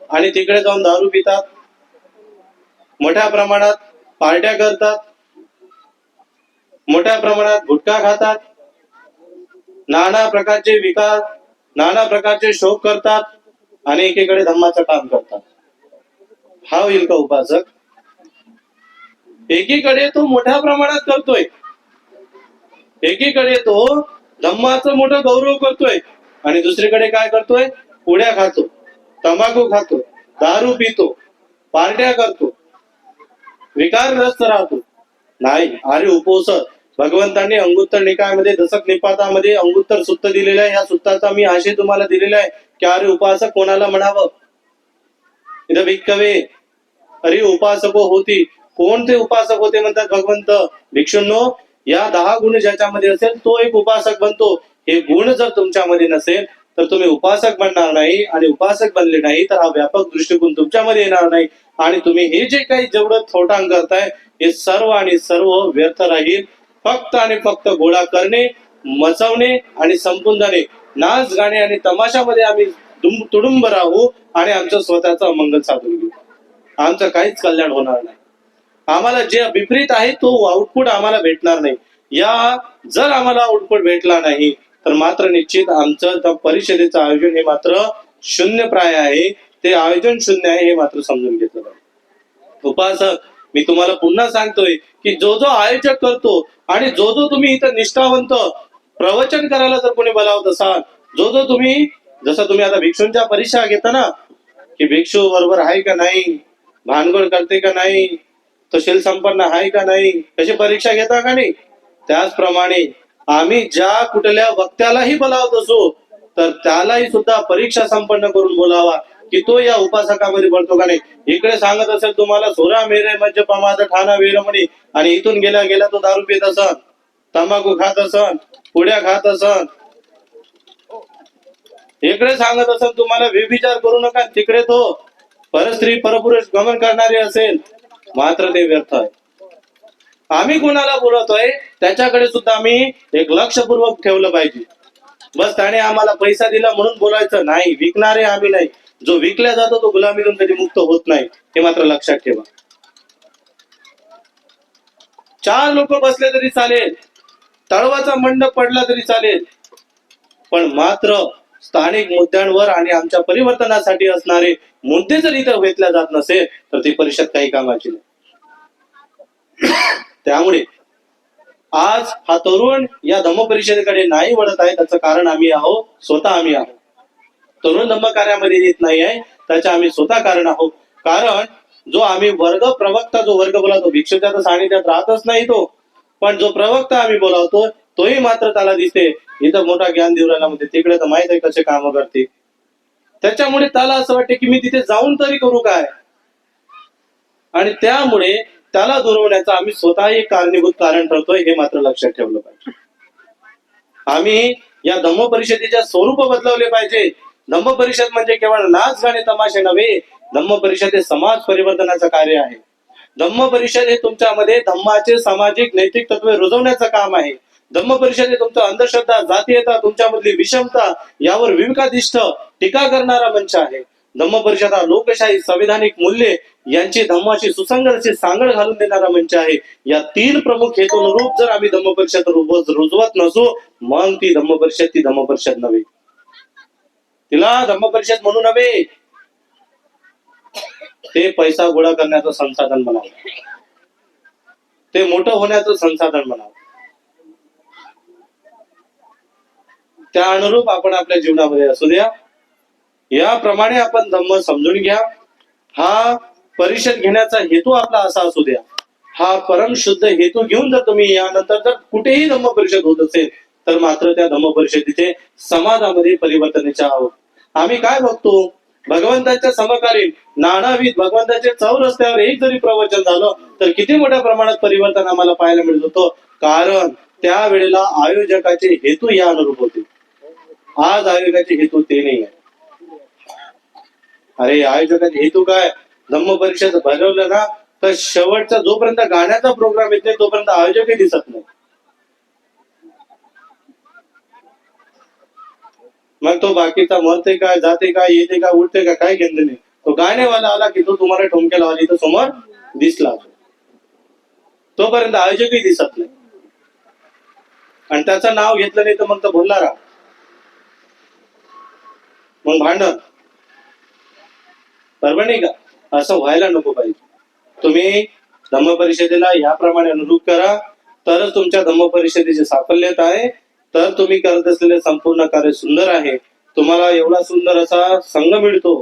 आणि तिकडे जाऊन दारू पितात, मोठ्या प्रमाणात पार्ट्या करतात, मोठ्या प्रमाणात गुटखा खातात, नाना प्रकारचे विकार, नाना प्रकारचे शोक करतात आणि एकीकडे धम्माचं काम करतात. हा होईल का उपासक? एकीकडे तो मोठ्या प्रमाणात करतोय, एकीकडे तो धम्माचं मोठं गौरव करतोय आणि दुसरीकडे काय करतोय, पुड्या खातो, तंबाखू खातो, दारू पितो, पार्ट्या करतो, विकारग्रस्त राहतो. नाही. अरे उपोषक भगवंतांनी अंगुत्तर निकायामध्ये दशक निपातामध्ये अंगुत्तर सुत्त दिलेलं आहे. या सुत्ताचा मी आशय तुम्हाला दिलेला आहे की अरे उपासक कोणाला म्हणावं. इथं भिक्कवे अरे उपासको होती. कोणते उपासक होते म्हणतात भगवंत? भिक्षुंनो, या 10 गुण ज्याच्यामध्ये असेल तो एक उपासक बनतो. हे गुण जर तुमच्यामध्ये नसेल तर तुम्ही उपासक बनणार नाही, आणि उपासक बनले नाही तर हा व्यापक दृष्टिकोन तुमच्यामध्ये येणार नाही, आणि तुम्ही हे जे काही जेवढं थोटांग करताय हे सर्व आणि सर्व व्यर्थ राहील. फक्त आणि फक्त गोळा करणे, मचवणे आणि संपून जाणे, नाच गाणे आणि तमाशामध्ये आम्ही तुडुंब राहू आणि आमचं स्वतःचं अमंगल साधून घेऊ. आमचं काहीच कल्याण होणार नाही. आम्हाला जे विपरीत आहे तो आउटपुट आम्हाला भेटणार नाही. या जर आम्हाला आउटपुट भेटला नाही तर मात्र निश्चित आमचं त्या परिषदेचं आयोजन हे मात्र शून्य प्राय आहे. ते आयोजन शून्य आहे हे मात्र समजून घेतलं पाहिजे. उपासक, मी तुम्हाला पुन्हा सांगतोय की जो जो आयोजक करतो आणि जो जो तुम्ही इथं निष्ठावंत प्रवचन करायला जर कोणी बोलावत असाल, जो जो तुम्ही जसं तुम्ही आता भिक्षूंच्या परीक्षा घेता ना, की भिक्षू बरोबर आहे का नाही, भानगड करते का नाही, तो शील संपन्न आहे का नाही, कशी परीक्षा घेता का नाही, त्याचप्रमाणे आम्ही ज्या कुठल्या वक्त्यालाही बोलावत असो तर त्यालाही सुद्धा परीक्षा संपन्न करून बोलावा की तो या उपासकामध्ये पडतो का नाही. इकडे सांगत असेल तुम्हाला सोरा मेरे मज्ज पमाद ठाणा वेरमणी, आणि इथून गेल्या गेला तो दारू पित असन, तंबाखू खात असन, पुड्या खात असन. इकडे सांगत असेल तुम्हाला व्यभिचार करू नका, तिकडे तो परस्त्री परपुरुष गमन करणारे असेल, मात्र ते व्यर्थ आहे. आम्ही कोणाला बोलतोय त्याच्याकडे सुद्धा आम्ही एक लक्षपूर्वक ठेवलं पाहिजे. बस त्याने आम्हाला पैसा दिला म्हणून बोलायचं नाही. विकणारे आम्ही नाही. जो विकला जातो तो गुलामीतून कधी मुक्त होत नाही, हे मात्र लक्षात ठेवा. 4 लोक बसले तरी चालेल, तळवाचा मंडप पडला तरी चालेल, पण मात्र स्थानिक मुद्द्यांवर आणि आमच्या परिवर्तनासाठी असणारे मुद्दे जर इथं घेतल्या जात नसेल तर ती परिषद काही कामाची नाही. त्यामुळे आज हा तरुण या धम्म परिषदेकडे नाही वळत आहे, त्याचं कारण आम्ही आहोत, स्वतः आम्ही आहोत. तरुण धम्म कार्यामध्ये येत नाही आहे त्याचे आम्ही स्वतः कारण आहोत. कारण जो आम्ही वर्ग प्रवक्ता जो वर्ग बोला तो भिक्षुच्या सानिध्यात राहतच नाही. तो पण जो प्रवक्ता आम्ही बोलावतो तोही मात्र त्याला दिसते इथं मोठा ज्ञान देऊ राहिला म्हणजे तिकडे तर माहित आहे कसे काम करते. त्याच्यामुळे त्याला असं वाटते की मी तिथे जाऊन तरी करू काय, आणि त्यामुळे त्याला दुरवण्याचा आम्ही स्वतः एक कारणीभूत कारण ठरतोय हे मात्र लक्षात ठेवलं पाहिजे. आम्ही या धम्म परिषदेच्या स्वरूप बदलवले पाहिजे. धम्म परिषद म्हणजे केवळ नाच गाणे तमाशे नव्हे, धम्म परिषद हे समाज परिवर्तनाचं कार्य आहे. धम्म परिषद हे तुमच्यामध्ये धम्माचे सामाजिक नैतिक तत्वे रुजवण्याचं काम आहे. धम्म परिषद हे तुमचं अंधश्रद्धा, जातीयता, तुमच्यामधली विषमता यावर विवेकाधिष्ठ टीका करणारा मंच आहे. धम्म परिषद हा लोकशाही, संविधानिक मूल्ये यांची धम्माशी सुसंगत अशी सांगड घालून देणारा मंच आहे. या तीन प्रमुख हेतूनुरूप जर आम्ही धम्म परिषद रुजवत नसू, मग ती धम्म परिषद नव्हे. तिला धम्म परिषद म्हणू नव्हे, ते पैसा गोळा करण्याचं संसाधन बनावं, ते मोठं होण्याचं संसाधन बनावं. त्या अनुरूप आपण आपल्या जीवनामध्ये असू द्या. याप्रमाणे आपण धम्म समजून घ्या. हा परिषद घेण्याचा हेतू आपला असा असू द्या. हा परम शुद्ध हेतू घेऊन जर तुम्ही यानंतर जर कुठेही धम्म परिषद होत असेल तर मात्र त्या धम्म परिषदेचे समाजामध्ये परिवर्तनाचे आहोत. आम्ही काय बघतो, भगवंताच्या समकालीन नानाविध भगवंताच्या चौरस्त्यावर एक जरी प्रवचन झालं तर किती मोठ्या प्रमाणात परिवर्तन आम्हाला पाहायला मिळत होतं. कारण त्यावेळेला आयोजकाचे हेतू या अनुरूप होते. आज आयोजकाचे हेतू ते नाही आहे. अरे आयोजकाचे हेतू काय, धम्म परिषद भरवलं ना तर शेवटचा जोपर्यंत गाण्याचा प्रोग्राम येत नाही तोपर्यंत आयोजकही दिसत नाही. मग तो बाकीचा मरते काय, जाते काय, येते काय, उठते काय, काय घेतलं नाही. तो गाणेवाला आला की तो तुम्हाला ठोमक्या लावला इथं समोर दिसला, तोपर्यंत आयोजकही दिसत नाही. आणि त्याचं नाव घेतलं नाही तर मग तो बोलला राहा, मग भांडण. बरोबर नाही का? असं व्हायला नको पाहिजे. तुम्ही धम्म परिषदेला याप्रमाणे अनुरूप करा, तरच तुमच्या धम्म परिषदेची साफल्यत आहे, तर तुम्ही करत असलेले संपूर्ण कार्य सुंदर आहे. तुम्हाला एवढा सुंदर असा संघ मिळतो.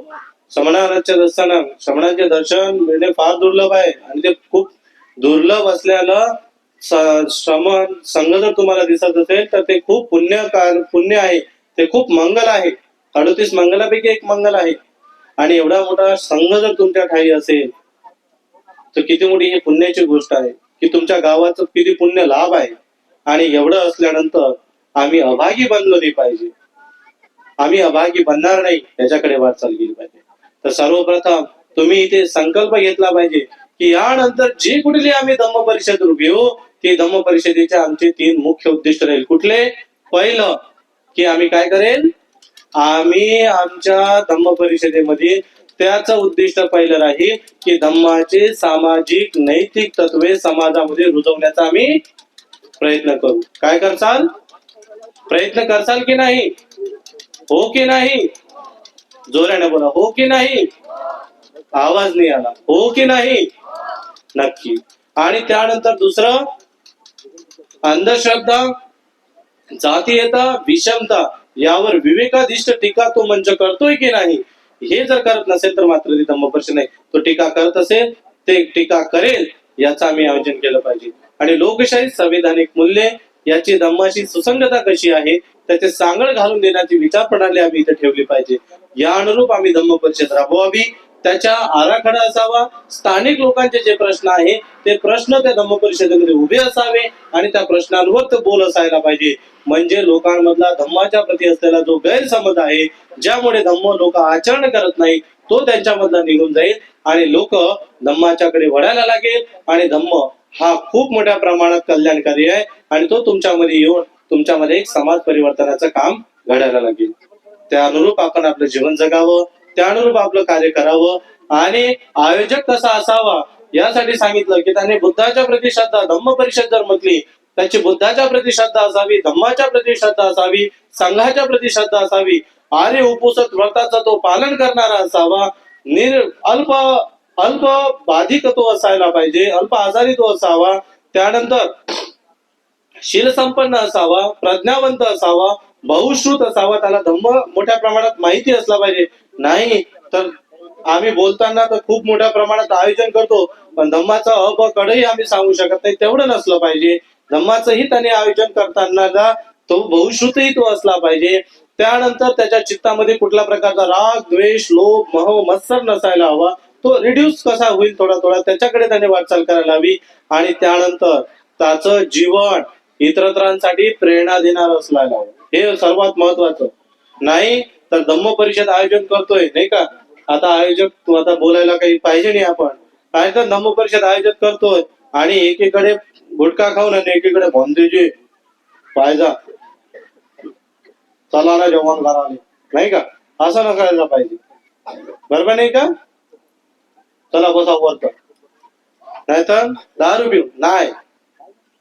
श्रमणाच्या दर्शना, श्रमणाचे दर्शन मिळणे फार दुर्लभ आहे आणि ते खूप दुर्लभ असल्यानं श्रमण संघ जर तुम्हाला दिसत असेल तर ते खूप पुण्य आहे, ते खूप मंगल आहे. 38 मंगलापैकी एक मंगल आहे. आणि एवढा मोठा संघ जर तुमच्या ठाई असेल तर किती मोठी ही पुण्याची गोष्ट आहे की तुमच्या गावाचं किती पुण्य लाभ आहे. आणि एवढं असल्यानंतर आम्ही अभागी बनलो नाही पाहिजे. आम्ही अभागी बनणार नाही याच्याकडे वाटचाल केली पाहिजे. तर सर्वप्रथम तुम्ही इथे संकल्प घेतला पाहिजे की यानंतर जे कुठली आम्ही धम्म परिषद घेऊ ती धम्म परिषदेचे आमचे 3 मुख्य उद्दिष्ट राहील. कुठले? पहिलं की आम्ही काय करेल, आम्ही आमच्या धम्म परिषदेमध्ये त्याचं उद्दिष्ट पहिलं राहील की धम्माचे सामाजिक नैतिक तत्वे समाजामध्ये रुजवण्याचा आम्ही प्रयत्न करू. काय करसाल? प्रयत्न करसाल की नाही? हो की नाही? जोराने बोला, हो की नाही? आवाज नाही आला. हो की नाही? नक्की. आणि त्यानंतर दुसरं, अंधश्रद्धा, जातीयता, विषमता यावर विवेकाधिष्ठ टीका तो मंच करतोय की नाही, हे जर करत नसेल तर मात्र ती धम्म परिषद नाही. तो टीका करत असेल, ते टीका करेल याचं आम्ही आयोजन केलं पाहिजे. आणि लोकशाही, संविधानिक मूल्ये याची धम्माशी सुसंगता कशी आहे त्याचे सांगड घालून देण्याची विचार प्रणाली आम्ही इथे ठेवली पाहिजे. या अनुरूप आम्ही धम्म परिषद राबवावी. त्याच्या आराखडा असावा. स्थानिक लोकांचे जे प्रश्न आहे ते प्रश्न त्या धम्म परिषदेमध्ये उभे असावे आणि त्या प्रश्नांवर ते बोल असायला पाहिजे. म्हणजे लोकांमधला धम्माच्या प्रती असलेला जो गैरसमज आहे, ज्यामुळे धम्म लोक आचरण करत नाही, तो त्यांच्यामधला निघून जाईल आणि लोक धम्माच्याकडे वळायला लागेल. आणि धम्म हा खूप मोठ्या प्रमाणात कल्याणकारी आहे आणि तो तुमच्यामध्ये येऊन तुमच्यामध्ये एक समाज परिवर्तनाचं काम घडायला लागेल. त्या अनुरूप आपण आपलं जीवन जगावं, त्यानुरूप आपलं कार्य करावं. आणि आयोजक कसा असावा यासाठी सांगितलं की त्याने बुद्धाच्या प्रति श्रद्धा, धम्म परिषद जर म्हटली त्याची बुद्धाच्या प्रति श्रद्धा असावी, धम्माच्या प्रति श्रद्धा असावी, संघाच्या प्रति श्रद्धा असावी, आर्य उपोषित व्रताचा तो पालन करणारा असावा, अल्प बाधिक तो असायला पाहिजे, अल्प आजारी तो असावा, त्यानंतर शील संपन्न असावा, प्रज्ञावंत असावा, बहुश्रुत असावा, त्याला धम्म मोठ्या प्रमाणात माहिती असला पाहिजे. नाही तर आम्ही बोलताना तर खूप मोठ्या प्रमाणात आयोजन करतो पण धम्माचा अ ब कडही आम्ही सांगू शकत नाही, तेवढं नसलं पाहिजे. धम्माचंही त्याने आयोजन करताना तो बहुश्रुतही तो असला पाहिजे. त्यानंतर त्याच्या चित्तामध्ये कुठल्या प्रकारचा राग, द्वेष, लोभ, मोह, मत्सर नसायला हवा. तो रिड्यूस कसा होईल थोडा थोडा त्याच्याकडे त्याने वाटचाल करायला हवी. आणि त्यानंतर त्याचं जीवन इतरांसाठी प्रेरणा देणार असलायला हवं. हे सर्वात महत्वाचं. नाही तर धम्म परिषद आयोजन करतोय नाही का, आता आयोजक आता बोलायला काही पाहिजे नाही आपण. काय तर धम्म परिषद आयोजन करतोय आणि एकीकडे गुटखा खाऊन आणि एकीकडे भोंदेजी पाहिजा चला ना जेवण करायला, नाही का, असं नसायला पाहिजे. बरोबर नाही का? चला बसा वरत, नाहीतर दारू पिऊ नाही.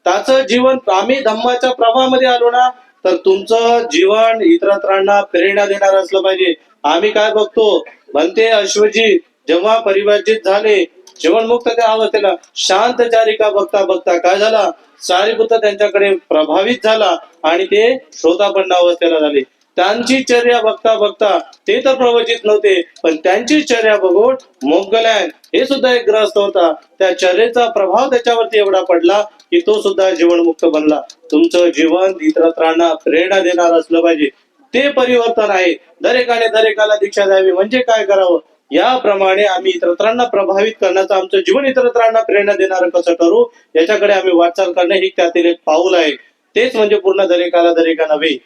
त्याचं जीवन आम्ही धम्माच्या प्रवाहामध्ये आलो ना तर तुमचं जीवन इतरांना प्रेरणा देणार असलं पाहिजे. आम्ही काय बघतो म्हणते अश्वजित जेव्हा परिवर्जित झाले जीवनमुक्त त्या अवस्थेला शांत चारिका बघता बघता काय झाला, सारीपुत्र त्यांच्याकडे प्रभावित झाला आणि ते श्रोतापन्न अवस्थेला झाले. त्यांची चर्या बघता बघता ते तर प्रवचित नव्हते पण त्यांची चर्या बघून मोगलायन हे सुद्धा एक ग्रस्त होता. त्या चर्येचा प्रभाव त्याच्यावरती एवढा पडला की तो सुद्धा जीवनमुक्त बनला. तुमचं जीवन इतरांना प्रेरणा देणार असलं पाहिजे. ते परिवर्तन आहे. दरेकाने दरेकाला दीक्षा द्यावी म्हणजे काय करावं याप्रमाणे आम्ही इतरांना प्रभावित करण्याचं आमचं जीवन इतरांना प्रेरणा देणारं कसं ठरू याच्याकडे आम्ही वाटचाल करणे ही त्यातील एक पाऊल आहे. तेच म्हणजे पूर्ण दरेकाला दरेका नव्हे.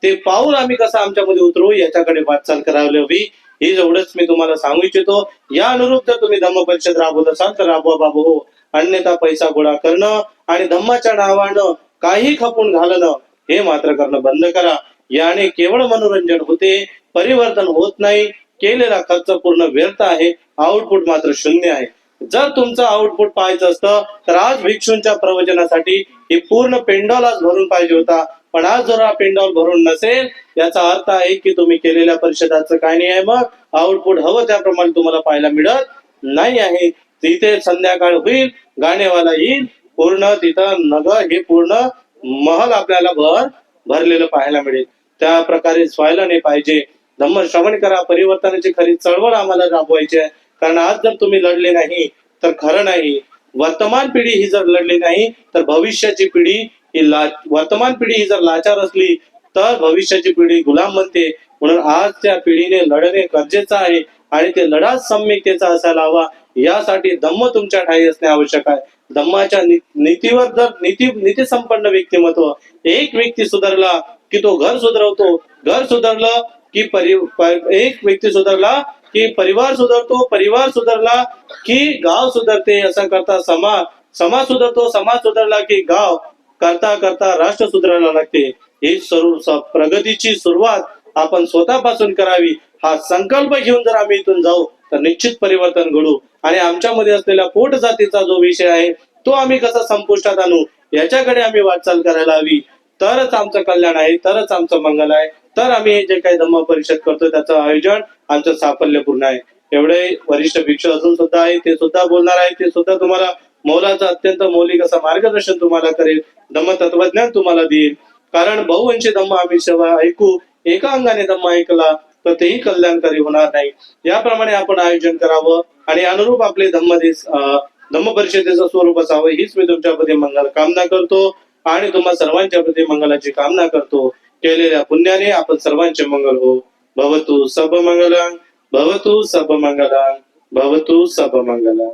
ते पाऊल आम्ही कसं आमच्यामध्ये उतरू याच्याकडे वाटचाल करावी हवी. हे एवढंच मी तुम्हाला सांगू इच्छितो. या अनुरूप जर तुम्ही धम्म परिषद राबवत असाल तर राबवा बाबू हो. अन्यथा पैसा गोळा करणं आणि धम्माच्या नावानं काही खपून घालणं हे मात्र करणं बंद करा. याने केवळ मनोरंजन होते, परिवर्तन होत नाही. केलेला खर्च पूर्ण व्यर्थ आहे, आउटपुट मात्र शून्य आहे. जर तुमचं आउटपुट पाहायचं असतं तर आज भिक्षूंच्या प्रवचनासाठी हे पूर्ण पेंडॉलच भरून पाहिजे होता. पण आज जर हा पेंडॉल भरून नसेल याचा अर्थ आहे की तुम्ही केलेल्या परिषदाचं काय नाही आहे, मग आउटपुट हवं त्याप्रमाणे तुम्हाला पाहायला मिळत नाही आहे. तिथे संध्याकाळ होईल, गाणेवाला येईल, पूर्ण तिथं नगर हे पूर्ण महल आपल्याला भरलेलं पाहायला मिळेल. त्या प्रकारे व्हायला नाही पाहिजे. धम्म श्रवण करा. परिवर्तनाची खरी चळवळ आम्हाला राबवायची आहे. कारण आज जर तुम्ही लढले नाही तर खरं नाही. वर्तमान पिढी ही जर लढली नाही तर भविष्याची पिढी ही वर्तमान पिढी ही जर लाचार असली तर भविष्याची पिढी गुलाम बनते. म्हणून आजच्या पिढीने लढणे गरजेचं आहे आणि ते लढा सम्यकतेचा असायला हवा. यासाठी धम्म तुमच्या ठाई असणे आवश्यक आहे. धम्माच्या नीतीवर जर नीती संपन्न व्यक्तिमत्व, एक व्यक्ती सुधारला की तो घर सुधारवतो, घर सुधारलं की एक व्यक्ती सुधारला की परिवार सुधारतो, परिवार सुधारला की गाव सुधारते. असं करता समाज सुधारतो, समाज सुधारला की गाव, करता करता राष्ट्र सुधारायला लागते. ही सर्व प्रगतीची सुरुवात आपण स्वतःपासून करावी. हा संकल्प घेऊन जर आम्ही इथून जाऊ तर निश्चित परिवर्तन घडू. आणि आमच्यामध्ये असलेला पोट जातीचा जो विषय आहे तो आम्ही कसा संपुष्टात आणू याच्याकडे आम्ही वाटचाल करायला हवी. तरच आमचं कल्याण आहे, तरच आमचं मंगल आहे. तर आम्ही हे जे काही धम्म परिषद करतोय त्याचं आयोजन आमचं साफल्यपूर्ण आहे. एवढे वरिष्ठ भिक्षू अजून सुद्धा आहे, ते सुद्धा बोलणार आहे. ते सुद्धा तुम्हाला मौलाचं अत्यंत मौलिक असं मार्गदर्शन तुम्हाला करेल, धम्म तत्वज्ञान तुम्हाला देईल. कारण बहुवंशी धम्म आम्ही सेवा ऐकू, एका अंगाने धम्म ऐकला तर तेही कल्याणकारी होणार नाही. याप्रमाणे आपण आयोजन करावं आणि अनुरूप आपले धम्म परिषदेचं स्वरूप असावं हीच मी तुमच्या प्रती मंगल कामना करतो आणि तुम्हा सर्वांच्या प्रती मंगलाची कामना करतो. केलेल्या पुण्याने आपण सर्वांचे मंगल हो. भवतु सब मंगलं, भवतु सब मंगलं, भवतु सब मंगलं.